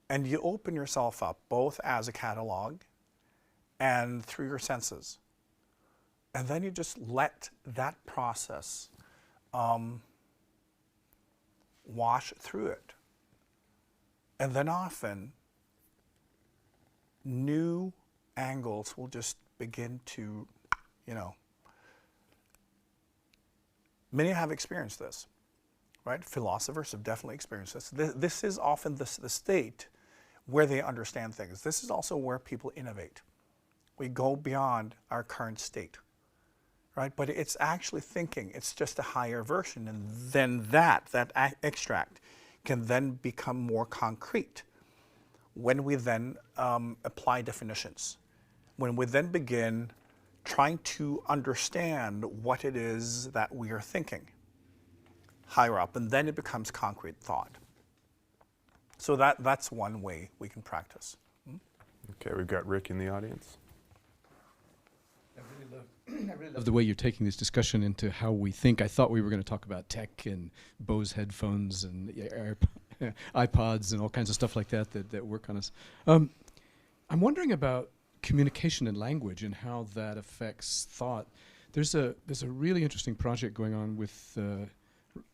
And you open yourself up both as a catalog and through your senses. And then you just let that process wash through it. And then often, new angles will just begin to, many have experienced this, right? Philosophers have definitely experienced this. This is often the state where they understand things. This is also where people innovate. We go beyond our current state, right? But it's actually thinking. It's just a higher version. And then that extract can then become more concrete when we then apply definitions. When we then begin trying to understand what it is that we are thinking higher up, and then it becomes concrete thought. So that's one way we can practice. Okay, we've got Rick in the audience. I really love the way you're taking this discussion into how we think. I thought we were going to talk about tech and Bose headphones and iPods and all kinds of stuff like that work on us. I'm wondering about communication and language and how that affects thought. There's a really interesting project going on with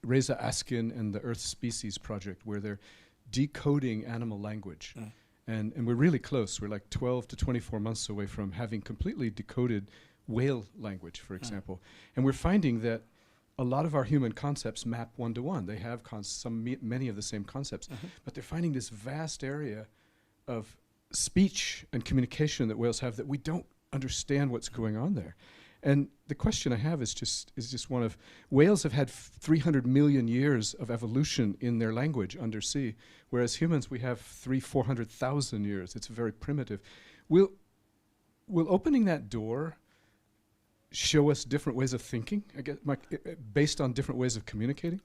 Reza Askin and the Earth Species Project where they're decoding animal language. And we're really close. We're like 12 to 24 months away from having completely decoded whale language, for example. And we're finding that a lot of our human concepts map one-to-one. They have many of the same concepts, but they're finding this vast area of speech and communication that whales have that we don't understand what's going on there. And the question I have is just one of, whales have had 300 million years of evolution in their language undersea, whereas humans, we have 400,000 years. It's very primitive. Will opening that door show us different ways of thinking, I guess, based on different ways of communicating?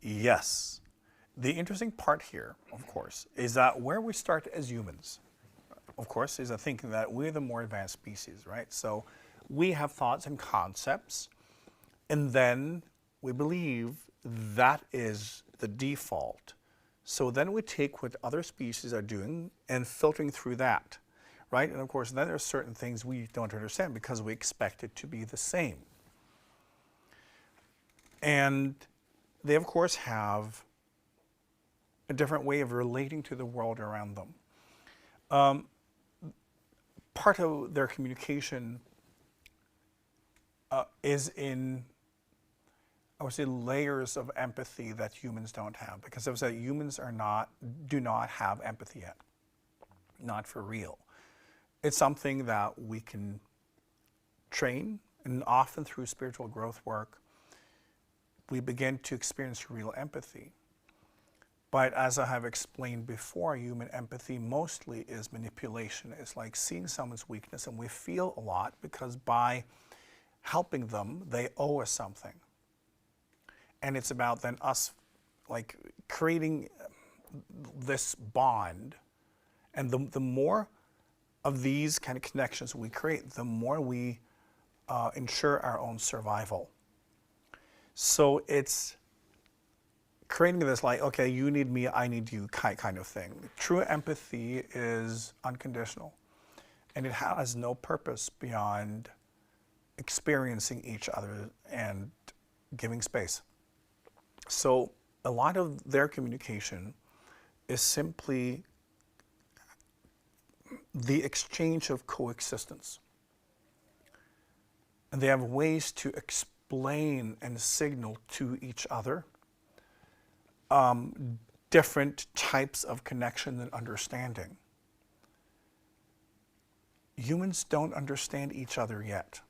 Yes. The interesting part here, of course, is that where we start as humans, of course, is thinking that we're the more advanced species, right? So we have thoughts and concepts, and then we believe that is the default. So then we take what other species are doing and filtering through that, right? And of course, then there are certain things we don't understand because we expect it to be the same. And they, of course, have a different way of relating to the world around them. Part of their communication is in, I would say, layers of empathy that humans don't have. Because I would say humans do not have empathy yet, not for real. It's something that we can train, and often through spiritual growth work, we begin to experience real empathy. But as I have explained before, human empathy mostly is manipulation. It's like seeing someone's weakness, and we feel a lot because by helping them, they owe us something. And it's about then us like creating this bond. And the more of these kind of connections we create, the more we ensure our own survival. So it's creating this like, okay, you need me, I need you kind of thing. True empathy is unconditional, and it has no purpose beyond experiencing each other and giving space. So a lot of their communication is simply the exchange of coexistence. And they have ways to explain and signal to each other different types of connection and understanding. Humans don't understand each other yet.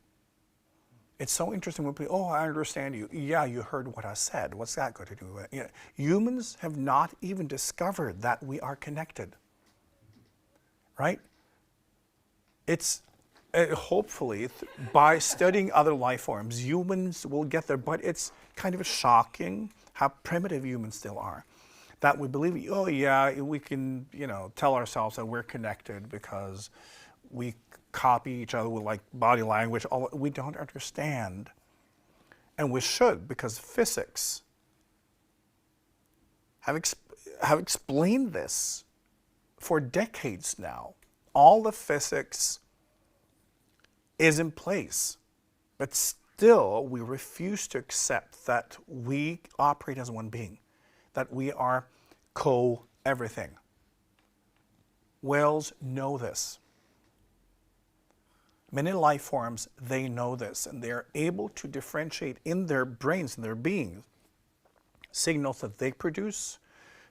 It's so interesting when people, oh, I understand you. Yeah, you heard what I said. What's that got to do with it? You know, humans have not even discovered that we are connected, right? It's hopefully by studying other life forms, humans will get there, but it's kind of shocking how primitive humans still are. That we believe, oh yeah, we can, you know, tell ourselves that we're connected because we copy each other with like body language. We don't understand, and we should, because physics have explained this for decades now. All the physics is in place, but still we refuse to accept that we operate as one being, that we are co-everything. Whales know this. Many life forms, they know this, and they're able to differentiate in their brains, in their being, signals that they produce,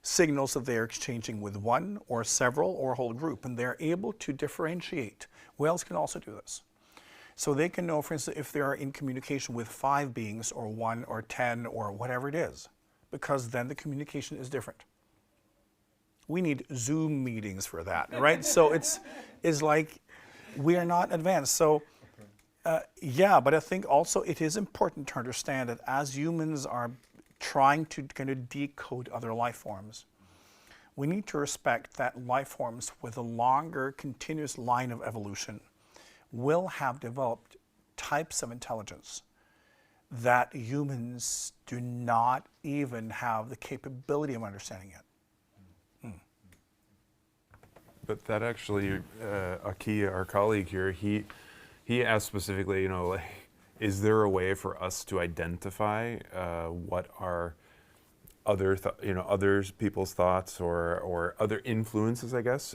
signals that they're exchanging with one or several or a whole group, and they're able to differentiate. Whales can also do this. So they can know, for instance, if they are in communication with 5 beings or 1 or 10 or whatever it is, because then the communication is different. We need Zoom meetings for that, right? So it's like we are not advanced. So yeah, but I think also it is important to understand that as humans are trying to kind of decode other life forms, we need to respect that life forms with a longer continuous line of evolution will have developed types of intelligence that humans do not even have the capability of understanding yet. But that actually, IKYA, our colleague here, he asked specifically, you know, like, is there a way for us to identify what are other, others people's thoughts or other influences, I guess,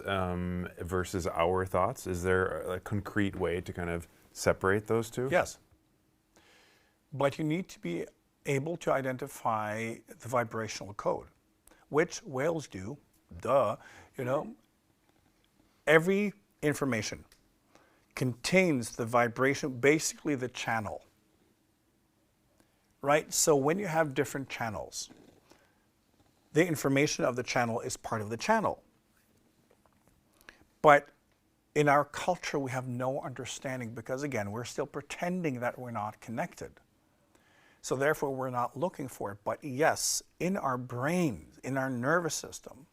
versus our thoughts? Is there a concrete way to kind of separate those two? Yes. But you need to be able to identify the vibrational code, which whales do, duh, you know. Every information contains the vibration, basically the channel, right? So when you have different channels, the information of the channel is part of the channel. But in our culture, we have no understanding because, again, we're still pretending that we're not connected. So therefore, we're not looking for it. But yes, in our brains, in our nervous system,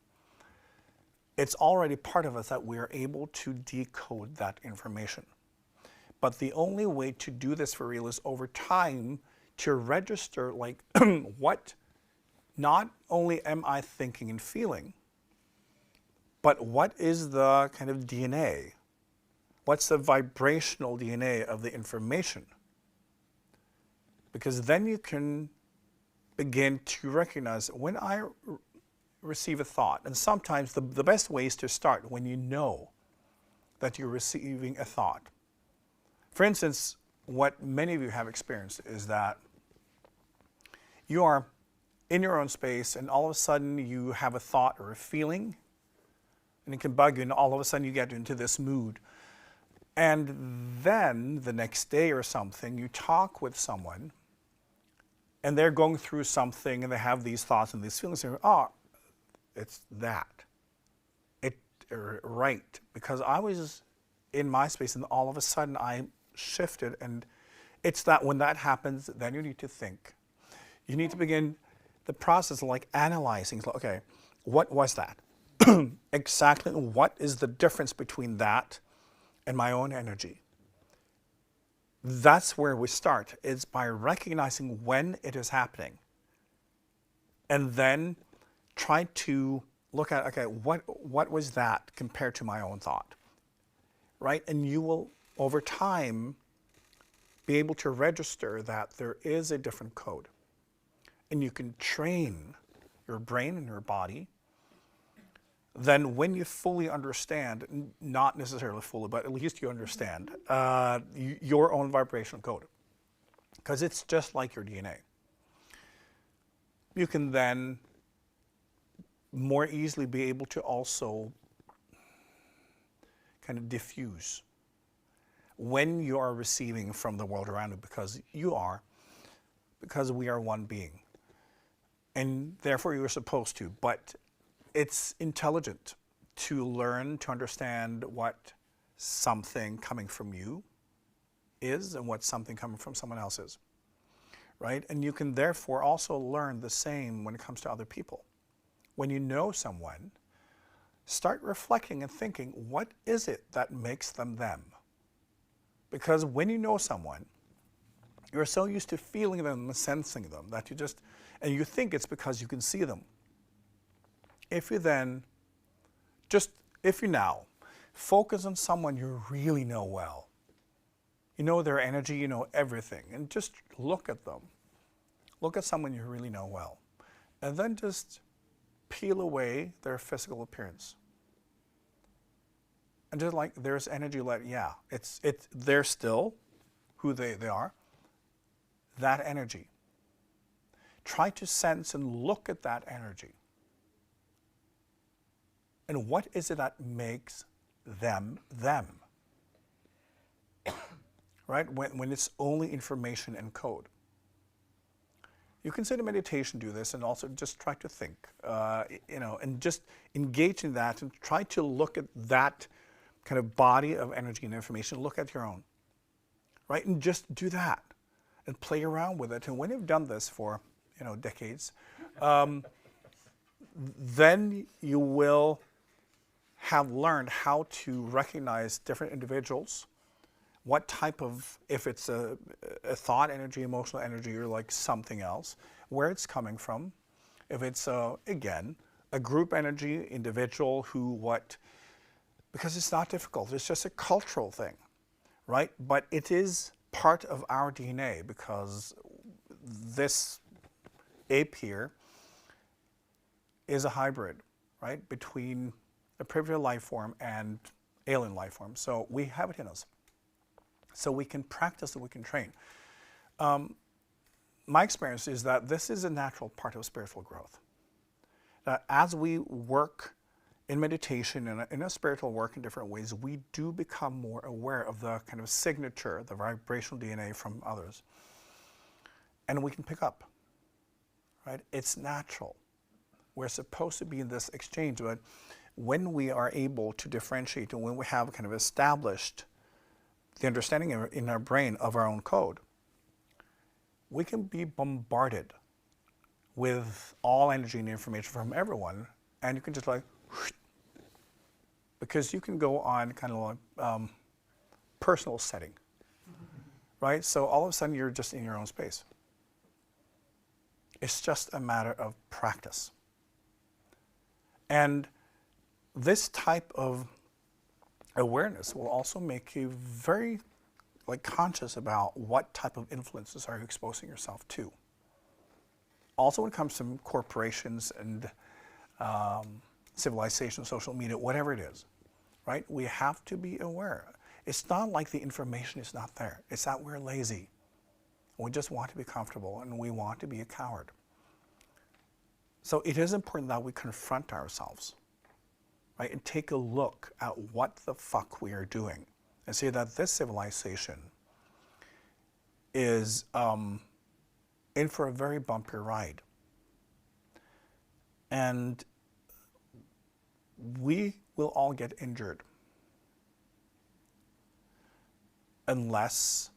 it's already part of us that we are able to decode that information. But the only way to do this for real is over time to register, like, what not only am I thinking and feeling, but what is the kind of DNA? What's the vibrational DNA of the information? Because then you can begin to recognize when I receive a thought, and sometimes the best way is to start when you know that you're receiving a thought. For instance, what many of you have experienced is that you are in your own space and all of a sudden you have a thought or a feeling and it can bug you, and all of a sudden you get into this mood. And then the next day or something, you talk with someone and they're going through something and they have these thoughts and these feelings, and oh, it's that. Right, because I was in my space and all of a sudden I shifted, and it's that when that happens, then you need to think. You need to begin the process of like analyzing, okay, what was that? Exactly, what is the difference between that and my own energy? That's where we start, is by recognizing when it is happening. And then try to look at, okay, what was that compared to my own thought, right? And you will, over time, be able to register that there is a different code. And you can train your brain and your body. Then when you fully understand, not necessarily fully, but at least you understand your own vibrational code, because it's just like your DNA. You can then more easily be able to also kind of diffuse when you are receiving from the world around you, because we are one being. And therefore you're supposed to, but it's intelligent to learn to understand what something coming from you is and what something coming from someone else is, right? And you can therefore also learn the same when it comes to other people. When you know someone, start reflecting and thinking, what is it that makes them them? Because when you know someone, you're so used to feeling them and sensing them that you just, and you think it's because you can see them. If you then, if you now focus on someone you really know well, you know their energy, you know everything, and just look at them. Look at someone you really know well, and then just peel away their physical appearance. And just like there's energy, like, yeah, they're still who they are, that energy. Try to sense and look at that energy. And what is it that makes them them? Right? When it's only information and code. You can sit in meditation, do this, and also just try to think, and just engage in that and try to look at that kind of body of energy and information. Look at your own, right? And just do that and play around with it. And when you've done this for, decades, then you will have learned how to recognize different individuals, what type of, if it's a thought energy, emotional energy, or like something else, where it's coming from. If it's, again, a group energy, individual, who, what, because it's not difficult. It's just a cultural thing, right? But it is part of our DNA, because this ape here is a hybrid, right, between a primitive life form and alien life form. So we have it in us. So we can practice and we can train. My experience is that this is a natural part of spiritual growth. That as we work in meditation and in a spiritual work in different ways, we do become more aware of the kind of signature, the vibrational DNA from others. And we can pick up, right? It's natural. We're supposed to be in this exchange, but when we are able to differentiate and when we have kind of established the understanding in our brain of our own code, we can be bombarded with all energy and information from everyone, and you can just like, because you can go on kind of like personal setting, right? So all of a sudden you're just in your own space. It's just a matter of practice. And this type of awareness will also make you very conscious about what type of influences are you exposing yourself to. Also when it comes to corporations and civilization, social media, whatever it is, right? We have to be aware. It's not like the information is not there. It's that we're lazy. We just want to be comfortable and we want to be a coward. So it is important that we confront ourselves, right? And take a look at what the fuck we are doing and see that this civilization is in for a very bumpy ride. And we will all get injured unless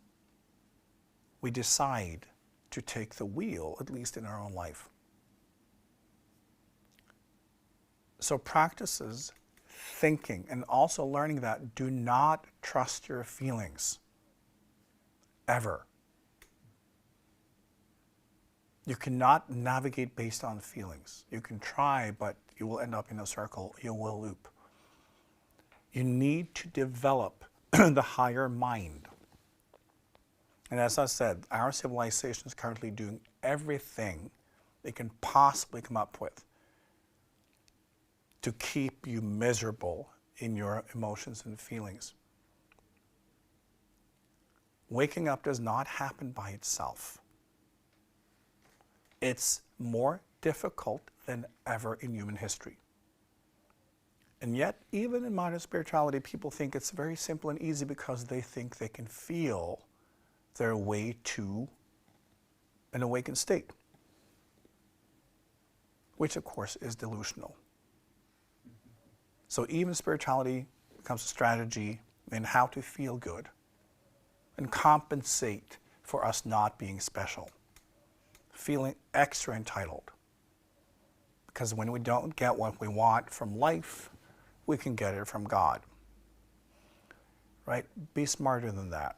we decide to take the wheel, at least in our own life. So practices thinking and also learning that do not trust your feelings, ever. You cannot navigate based on feelings. You can try, but you will end up in a circle. You will loop. You need to develop the higher mind. And as I said, our civilization is currently doing everything they can possibly come up with to keep you miserable in your emotions and feelings. Waking up does not happen by itself. It's more difficult than ever in human history. And yet, even in modern spirituality, people think it's very simple and easy because they think they can feel their way to an awakened state, which of course is delusional. So even spirituality becomes a strategy in how to feel good and compensate for us not being special, feeling extra entitled. Because when we don't get what we want from life, we can get it from God. Right? Be smarter than that.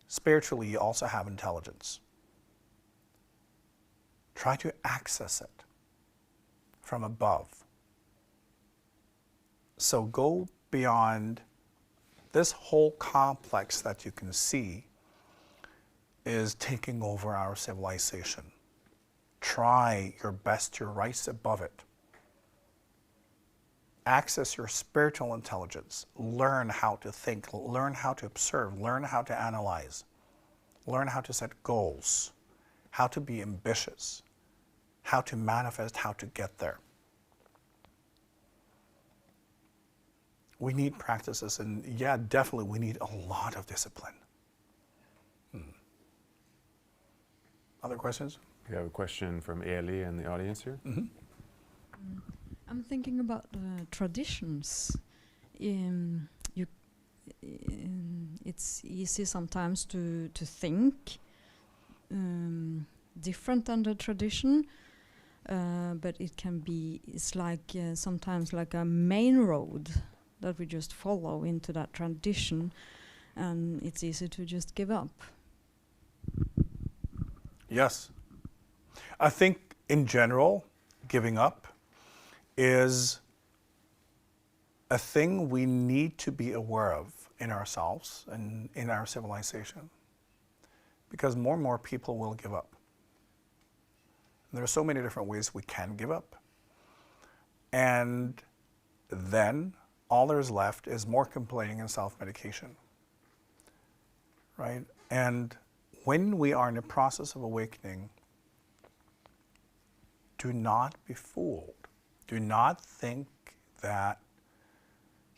Spiritually, you also have intelligence. Try to access it from above. So go beyond this whole complex that you can see is taking over our civilization. Try your best to rise above it. Access your spiritual intelligence. Learn how to think, learn how to observe, learn how to analyze, learn how to set goals, how to be ambitious, how to manifest, how to get there. We need practices, and yeah, definitely we need a lot of discipline. Other questions? We have a question from Eli in the audience here. Mm-hmm. I'm thinking about traditions. It's easy sometimes to think different than the tradition, but it can be, it's like sometimes like a main road that we just follow into that tradition, and it's easy to just give up. Yes. I think in general, giving up is a thing we need to be aware of in ourselves and in our civilization, because more and more people will give up. There are so many different ways we can give up. And then all there's left is more complaining and self-medication, right? And when we are in the process of awakening, do not be fooled. Do not think that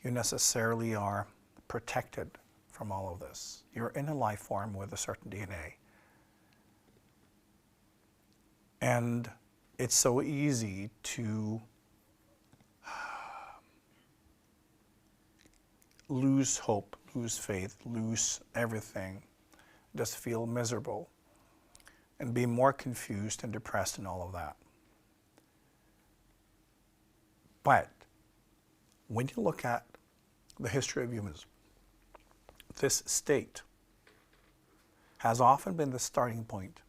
you necessarily are protected from all of this. You're in a life form with a certain DNA. And it's so easy to lose hope, lose faith, lose everything, just feel miserable, and be more confused and depressed and all of that. But when you look at the history of humans, this state has often been the starting point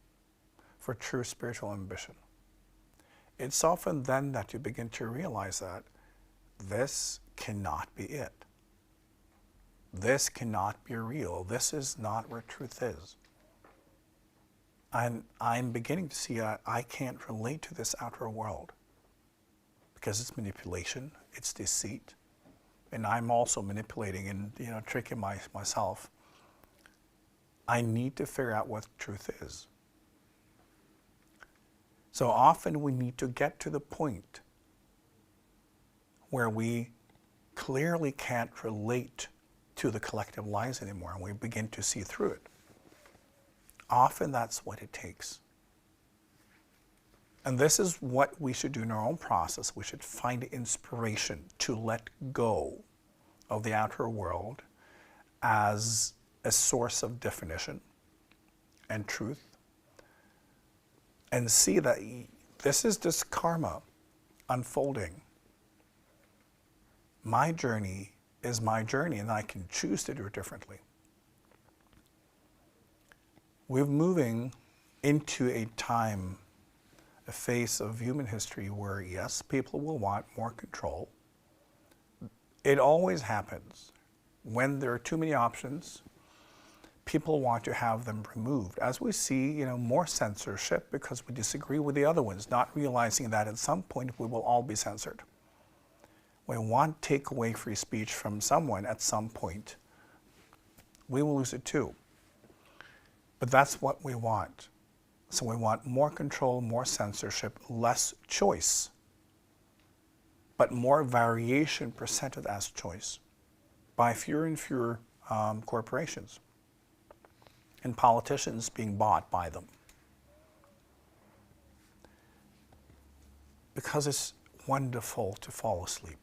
for true spiritual ambition. It's often then that you begin to realize that this cannot be it. This cannot be real. This is not where truth is. And I'm beginning to see I can't relate to this outer world because it's manipulation, it's deceit, and I'm also manipulating and tricking myself. I need to figure out what truth is. So often we need to get to the point where we clearly can't relate to the collective lies anymore, and we begin to see through it. Often that's what it takes. And this is what we should do in our own process. We should find inspiration to let go of the outer world as a source of definition and truth, and see that this is just karma unfolding. My journey is my journey, and I can choose to do it differently. We're moving into a time, a phase of human history where, yes, people will want more control. It always happens. When there are too many options, people want to have them removed. As we see, more censorship because we disagree with the other ones, not realizing that at some point we will all be censored. We want to take away free speech from someone at some point. We will lose it too. But that's what we want. So we want more control, more censorship, less choice, but more variation presented as choice by fewer and fewer corporations and politicians being bought by them. Because it's wonderful to fall asleep.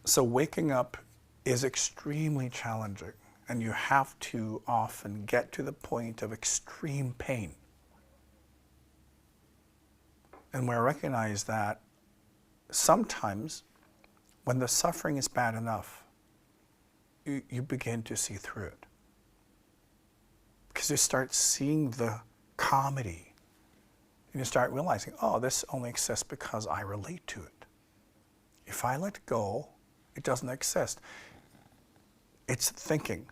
So waking up is extremely challenging, and you have to often get to the point of extreme pain. And we recognize that sometimes when the suffering is bad enough, you begin to see through it. Because you start seeing the comedy. And you start realizing, oh, this only exists because I relate to it. If I let go, it doesn't exist. It's thinking.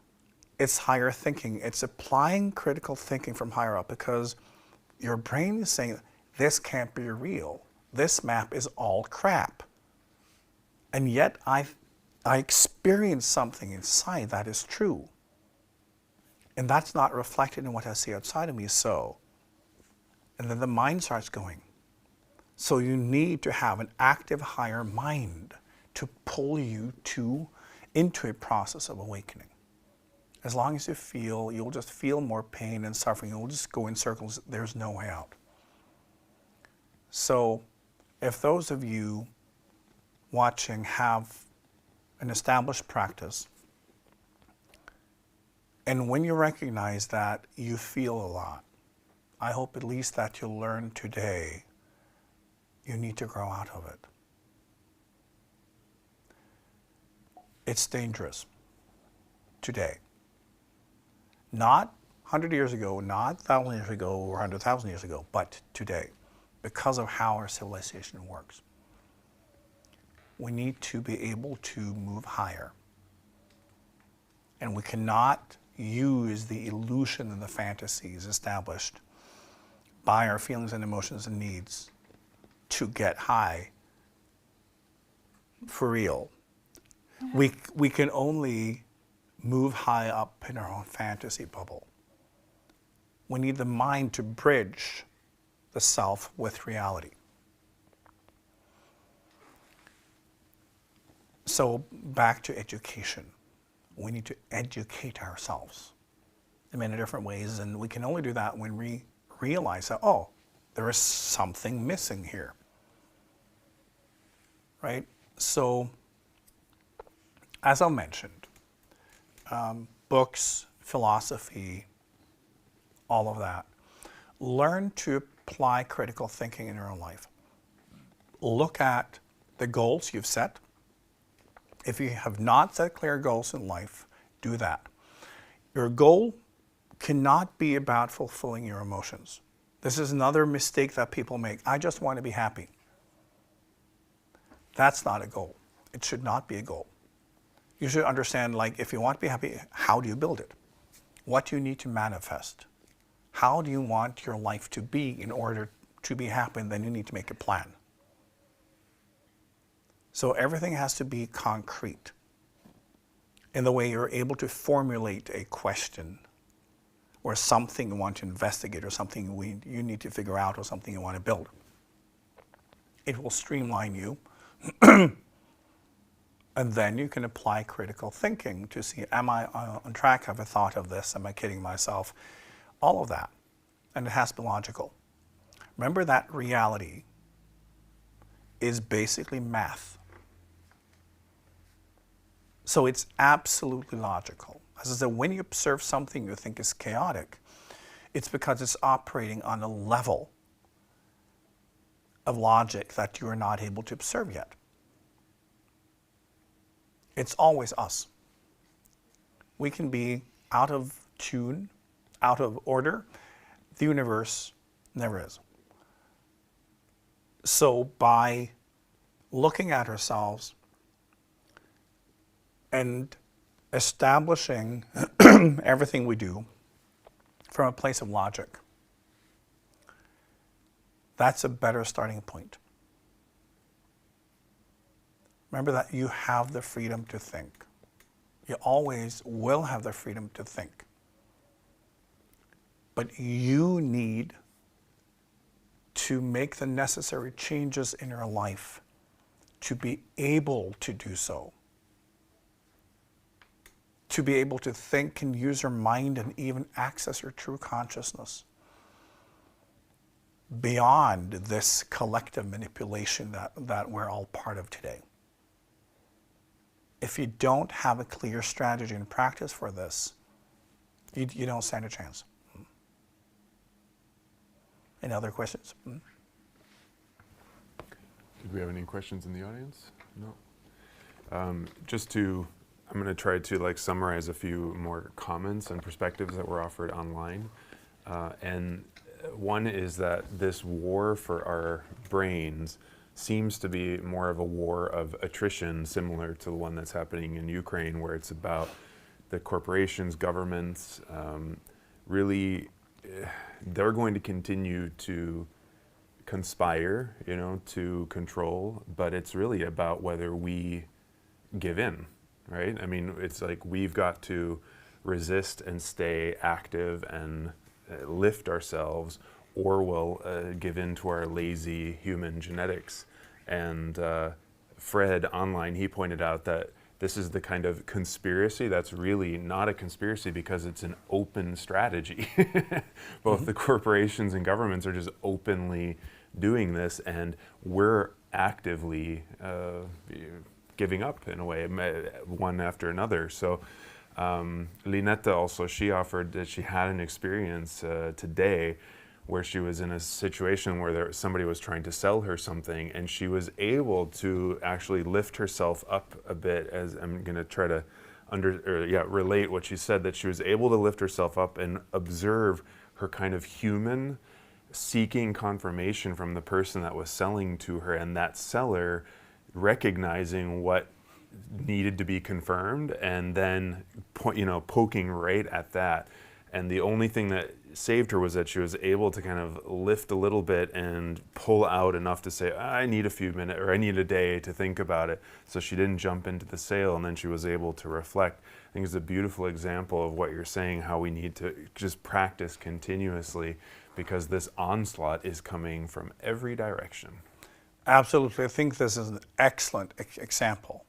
It's higher thinking. It's applying critical thinking from higher up because your brain is saying, this can't be real. This map is all crap. And yet I experience something inside that is true. And that's not reflected in what I see outside of me, so. And then the mind starts going. So you need to have an active higher mind to pull you into a process of awakening. As long as you feel, you'll just feel more pain and suffering. You'll just go in circles. There's no way out. So if those of you watching have an established practice, and when you recognize that you feel a lot, I hope at least that you'll learn today you need to grow out of it. It's dangerous today. Not 100 years ago, not 1,000 years ago, or 100,000 years ago, but today, because of how our civilization works. We need to be able to move higher. And we cannot use the illusion and the fantasies established by our feelings and emotions and needs to get high for real. We can only move high up in our own fantasy bubble. We need the mind to bridge the self with reality. So back to education. We need to educate ourselves in many different ways, and we can only do that when we realize that, oh, there is something missing here, right? So, as I mentioned, books, philosophy, all of that. Learn to apply critical thinking in your own life. Look at the goals you've set. If you have not set clear goals in life, do that. Your goal cannot be about fulfilling your emotions. This is another mistake that people make. I just want to be happy. That's not a goal. It should not be a goal. You should understand, like, if you want to be happy, how do you build it? What do you need to manifest? How do you want your life to be in order to be happy? And then you need to make a plan. So everything has to be concrete in the way you're able to formulate a question or something you want to investigate or something you need to figure out or something you want to build. It will streamline you. And then you can apply critical thinking to see, am I on track? Have I thought of this? Am I kidding myself? All of that. And it has to be logical. Remember that reality is basically math. So it's absolutely logical. As I said, when you observe something you think is chaotic, it's because it's operating on a level of logic that you are not able to observe yet. It's always us. We can be out of tune, out of order, the universe never is. So by looking at ourselves and establishing everything we do from a place of logic, that's a better starting point. Remember that you have the freedom to think. You always will have the freedom to think. But you need to make the necessary changes in your life to be able to do so. To be able to think and use your mind and even access your true consciousness beyond this collective manipulation that we're all part of today. If you don't have a clear strategy and practice for this, you don't stand a chance. Any other questions? Did we have any questions in the audience? No. I'm going to try to summarize a few more comments and perspectives that were offered online. And one is that this war for our brains seems to be more of a war of attrition, similar to the one that's happening in Ukraine, where it's about the corporations, governments, really, they're going to continue to conspire, to control, but it's really about whether we give in, right? I mean, it's like we've got to resist and stay active and lift ourselves, or we'll give in to our lazy human genetics. And Fred online, he pointed out that this is the kind of conspiracy that's really not a conspiracy because it's an open strategy. Both the corporations and governments are just openly doing this, and we're actively giving up in a way, one after another. So Linetta also, she offered that she had an experience today where she was in a situation where somebody was trying to sell her something, and she was able to actually lift herself up a bit, as I'm going to try to relate what she said, that she was able to lift herself up and observe her kind of human seeking confirmation from the person that was selling to her, and that seller recognizing what needed to be confirmed and then poking right at that. And the only thing that saved her was that she was able to kind of lift a little bit and pull out enough to say, I need a few minutes or I need a day to think about it. So she didn't jump into the sale, and then she was able to reflect. I think it's a beautiful example of what you're saying, how we need to just practice continuously, because this onslaught is coming from every direction. Absolutely. I think this is an excellent example.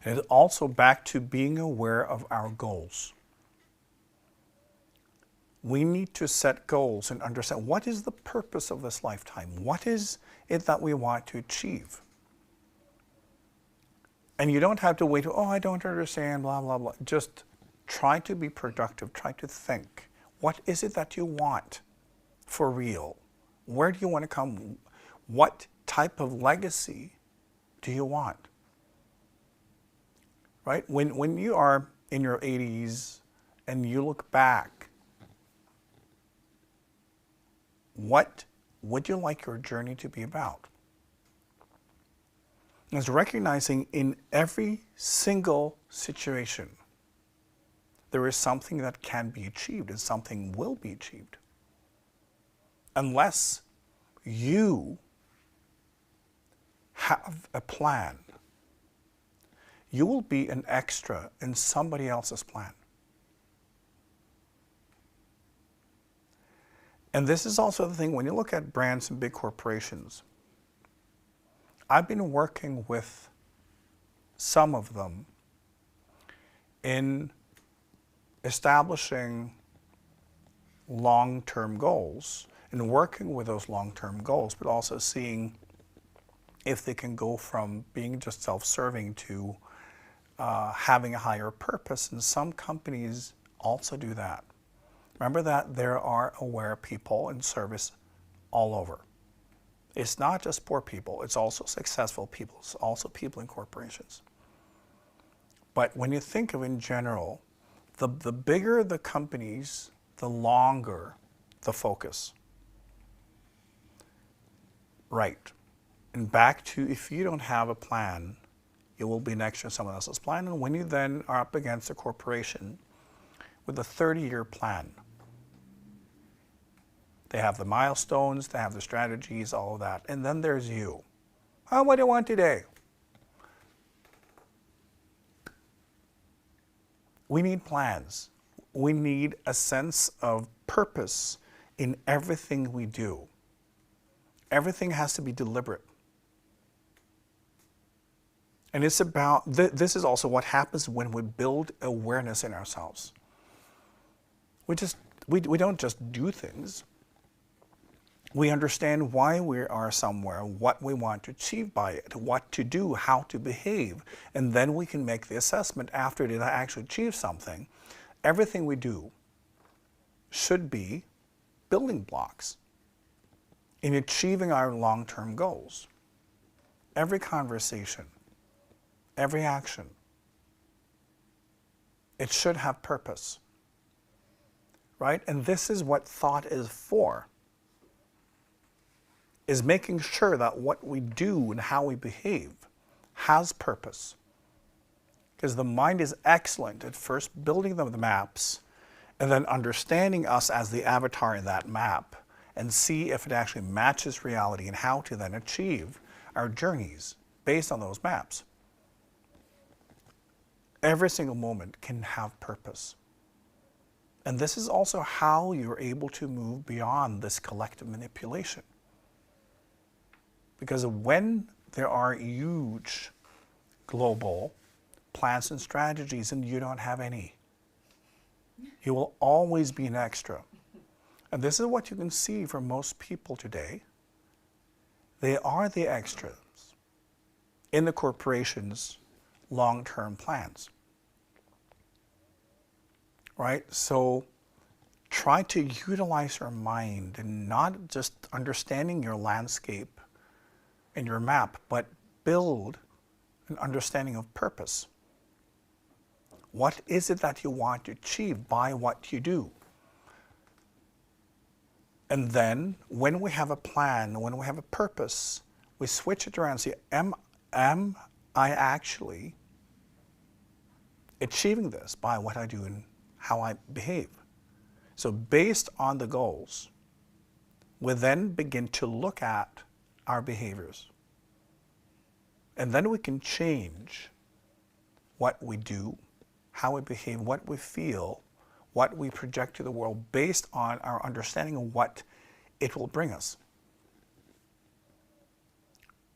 And it's also back to being aware of our goals. We need to set goals and understand what is the purpose of this lifetime? What is it that we want to achieve? And you don't have to wait, I don't understand, blah, blah, blah. Just try to be productive, try to think. What is it that you want for real? Where do you want to come? What type of legacy do you want? Right? When you are in your 80s and you look back, what would you like your journey to be about? It's recognizing in every single situation, there is something that can be achieved and something will be achieved. Unless you have a plan, you will be an extra in somebody else's plan. And this is also the thing, when you look at brands and big corporations, I've been working with some of them in establishing long-term goals and working with those long-term goals, but also seeing if they can go from being just self-serving to having a higher purpose. And some companies also do that. Remember that there are aware people in service all over. It's not just poor people, it's also successful people, it's also people in corporations. But when you think of in general, The bigger the companies, the longer the focus. Right. And back to, if you don't have a plan, it will be next to someone else's plan. And when you then are up against a corporation with a 30-year plan, they have the milestones, they have the strategies, all of that. And then there's you. Oh, what do you want today? We need plans. We need a sense of purpose in everything we do. Everything has to be deliberate. And it's about, this is also what happens when we build awareness in ourselves. We don't just do things. We understand why we are somewhere, what we want to achieve by it, what to do, how to behave, and then we can make the assessment after it actually achieve something. Everything we do should be building blocks in achieving our long-term goals. Every conversation, every action, it should have purpose, right? And this is what thought is for. Is making sure that what we do and how we behave has purpose. Because the mind is excellent at first building the maps and then understanding us as the avatar in that map and see if it actually matches reality and how to then achieve our journeys based on those maps. Every single moment can have purpose. And this is also how you're able to move beyond this collective manipulation. Because when there are huge global plans and strategies and you don't have any, you will always be an extra. And this is what you can see from most people today. They are the extras in the corporation's long-term plans. Right? So try to utilize your mind and not just understanding your landscape and your map, but build an understanding of purpose. What is it that you want to achieve by what you do? And then when we have a plan, when we have a purpose, we switch it around and say, am I actually achieving this by what I do and how I behave? So based on the goals, we then begin to look at our behaviors. And then we can change what we do, how we behave, what we feel, what we project to the world based on our understanding of what it will bring us.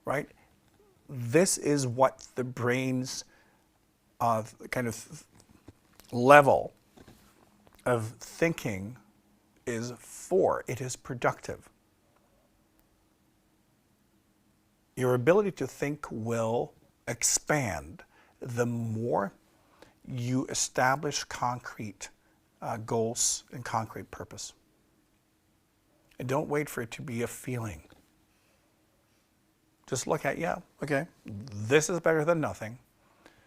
Right? This is what the brain's kind of level of thinking is for. It is productive. Your ability to think will expand the more you establish concrete goals and concrete purpose. And don't wait for it to be a feeling. Just look at, yeah, okay, this is better than nothing.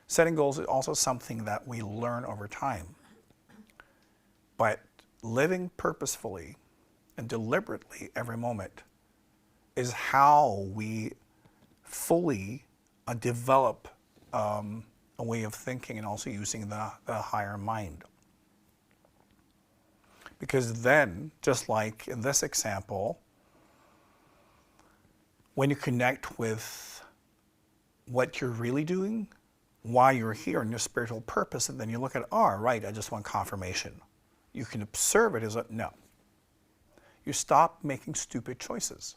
Setting goals is also something that we learn over time. But living purposefully and deliberately every moment is how we fully develop a way of thinking and also using the higher mind. Because then, just like in this example, when you connect with what you're really doing, why you're here and your spiritual purpose, and then you look at, oh, right, I just want confirmation. You can observe it as a, no. You stop making stupid choices.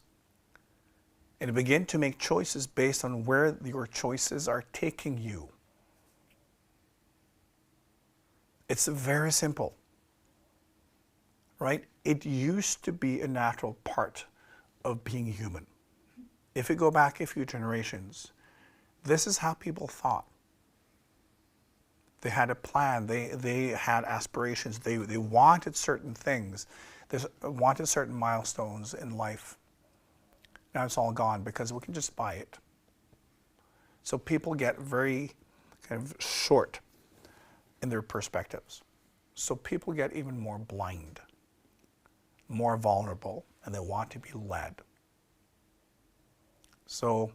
And begin to make choices based on where your choices are taking you. It's very simple, right? It used to be a natural part of being human. If you go back a few generations, this is how people thought. They had a plan, they had aspirations, they wanted certain things, they wanted certain milestones in life. Now it's all gone because we can just buy it. So people get very kind of short in their perspectives. So people get even more blind, more vulnerable, and they want to be led. So,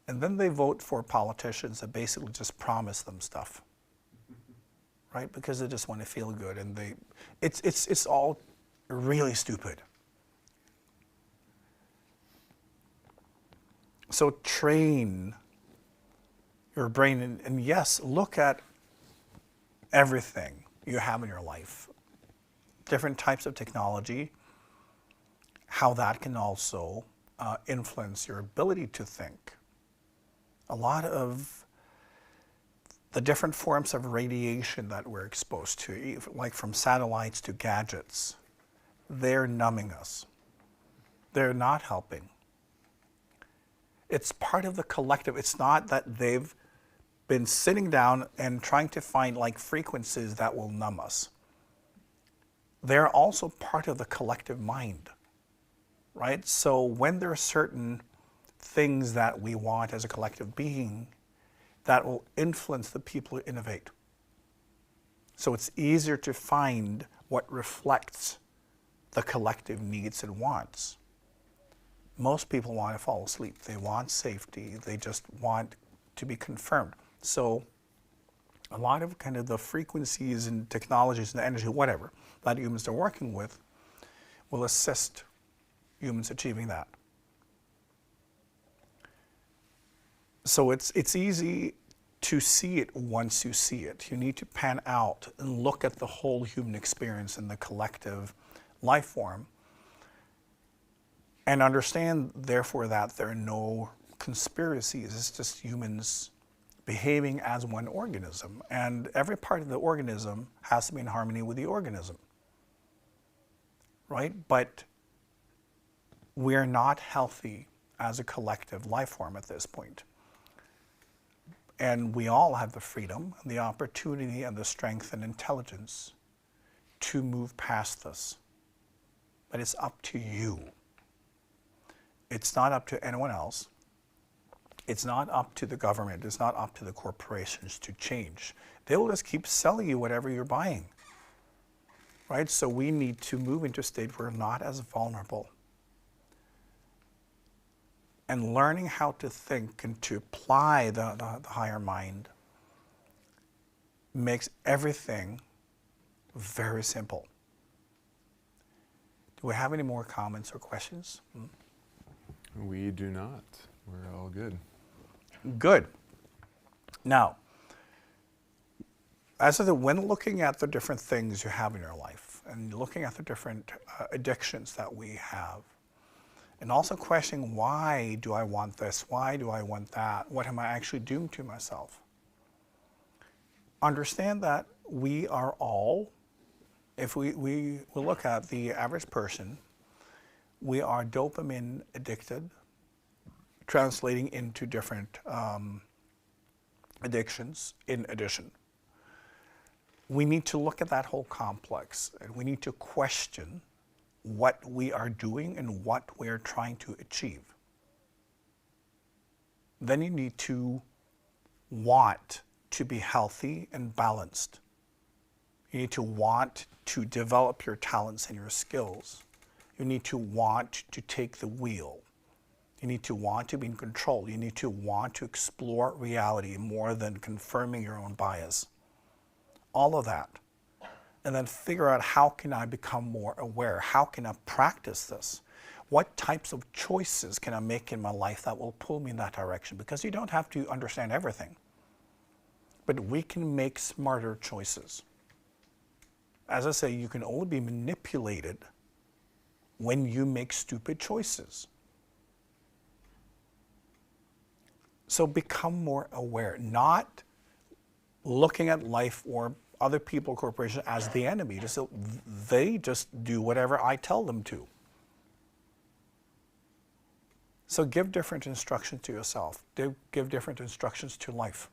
and then they vote for politicians that basically just promise them stuff, right? Because they just want to feel good, and it's all really stupid. So train your brain, and yes, look at everything you have in your life, different types of technology, how that can also influence your ability to think. A lot of the different forms of radiation that we're exposed to, like from satellites to gadgets, they're numbing us. They're not helping. It's part of the collective. It's not that they've been sitting down and trying to find like frequencies that will numb us. They're also part of the collective mind, right? So when there are certain things that we want as a collective being, that will influence the people who innovate. So it's easier to find what reflects the collective needs and wants. Most people want to fall asleep. They want safety. They just want to be confirmed. So a lot of kind of the frequencies and technologies and energy, whatever, that humans are working with will assist humans achieving that. So it's easy to see it once you see it. You need to pan out and look at the whole human experience and the collective life form, and understand, therefore, that there are no conspiracies. It's just humans behaving as one organism. And every part of the organism has to be in harmony with the organism, right? But we're not healthy as a collective life form at this point. And we all have the freedom, and the opportunity, and the strength and intelligence to move past this. But it's up to you. It's not up to anyone else. It's not up to the government. It's not up to the corporations to change. They will just keep selling you whatever you're buying, right? So we need to move into a state where we're not as vulnerable. And learning how to think and to apply the higher mind makes everything very simple. Do we have any more comments or questions? We do not. We're all good. Good. Now, as of when looking at the different things you have in your life and looking at the different addictions that we have, and also questioning, why do I want this? Why do I want that? What am I actually doing to myself? Understand that we are all, if we look at the average person, we are dopamine addicted, translating into different addictions in addition. We need to look at that whole complex, and we need to question what we are doing and what we are trying to achieve. Then you need to want to be healthy and balanced. You need to want to develop your talents and your skills. You need to want to take the wheel. You need to want to be in control. You need to want to explore reality more than confirming your own bias. All of that. And then figure out, how can I become more aware? How can I practice this? What types of choices can I make in my life that will pull me in that direction? Because you don't have to understand everything. But we can make smarter choices. As I say, you can only be manipulated when you make stupid choices. So become more aware, not looking at life or other people, corporations as the enemy. They just do whatever I tell them to. So give different instructions to yourself. Give different instructions to life.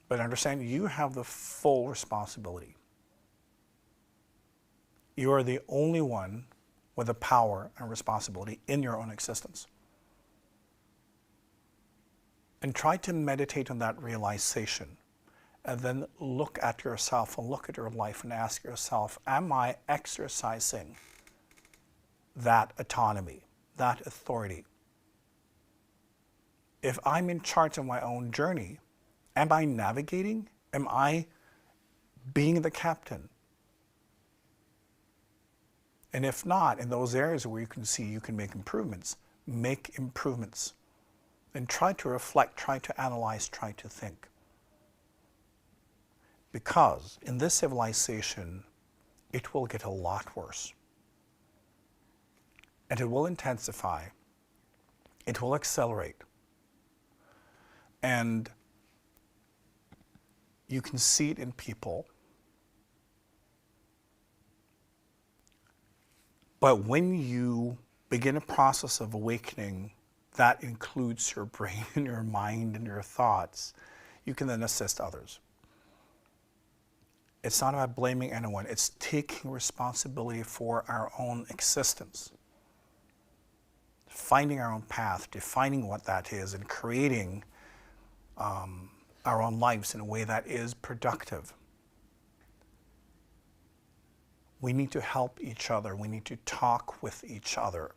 But understand, you have the full responsibility. You are the only one with the power and responsibility in your own existence. And try to meditate on that realization and then look at yourself and look at your life and ask yourself, am I exercising that autonomy, that authority? If I'm in charge of my own journey, am I navigating? Am I being the captain? And if not, in those areas where you can see you can make improvements, make improvements. And try to reflect, try to analyze, try to think. Because in this civilization, it will get a lot worse. And it will intensify. It will accelerate. And you can see it in people. But when you begin a process of awakening, that includes your brain and your mind and your thoughts, you can then assist others. It's not about blaming anyone. It's taking responsibility for our own existence. Finding our own path, defining what that is, and creating our own lives in a way that is productive. We need to help each other. We need to talk with each other.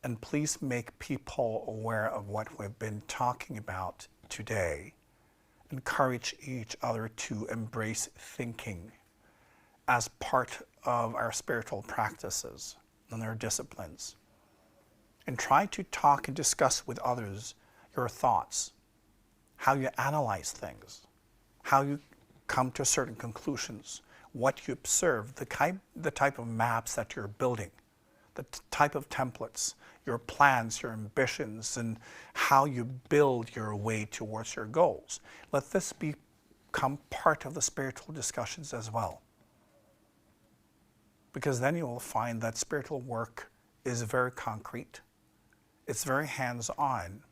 And please make people aware of what we've been talking about today. Encourage each other to embrace thinking as part of our spiritual practices and our disciplines. And try to talk and discuss with others your thoughts, how you analyze things, how you come to certain conclusions, what you observe, the type of maps that you're building, the type of templates, your plans, your ambitions, and how you build your way towards your goals. Let this become part of the spiritual discussions as well. Because then you will find that spiritual work is very concrete. It's very hands-on,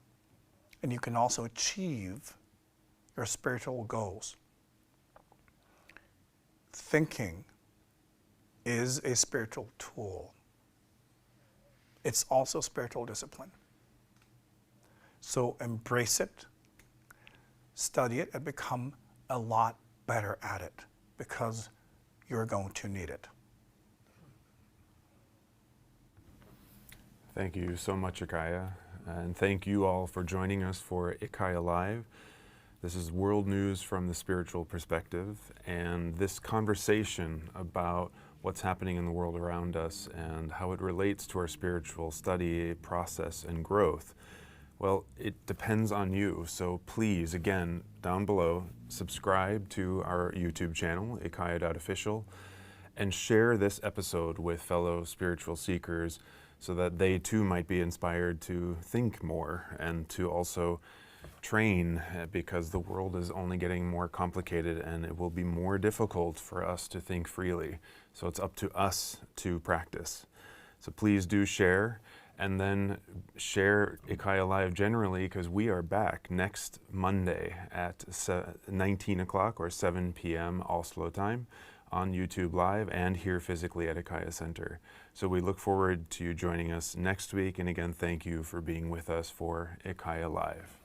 and you can also achieve your spiritual goals. Thinking is a spiritual tool. It's also spiritual discipline. So embrace it, study it, and become a lot better at it, because you're going to need it. Thank you so much, IKYA, and thank you all for joining us for IKYA Live. This is world news from the spiritual perspective, and this conversation about what's happening in the world around us and how it relates to our spiritual study, process, and growth, well, it depends on you. So please, again, down below, subscribe to our YouTube channel, IKYA.official, and share this episode with fellow spiritual seekers so that they too might be inspired to think more and to also train, because the world is only getting more complicated and it will be more difficult for us to think freely. So it's up to us to practice. So please do share, and then share IKYA Live generally, because we are back next Monday at 19 o'clock or 7 p.m. Oslo time on YouTube Live and here physically at IKYA Center. So we look forward to you joining us next week, and again, thank you for being with us for IKYA Live.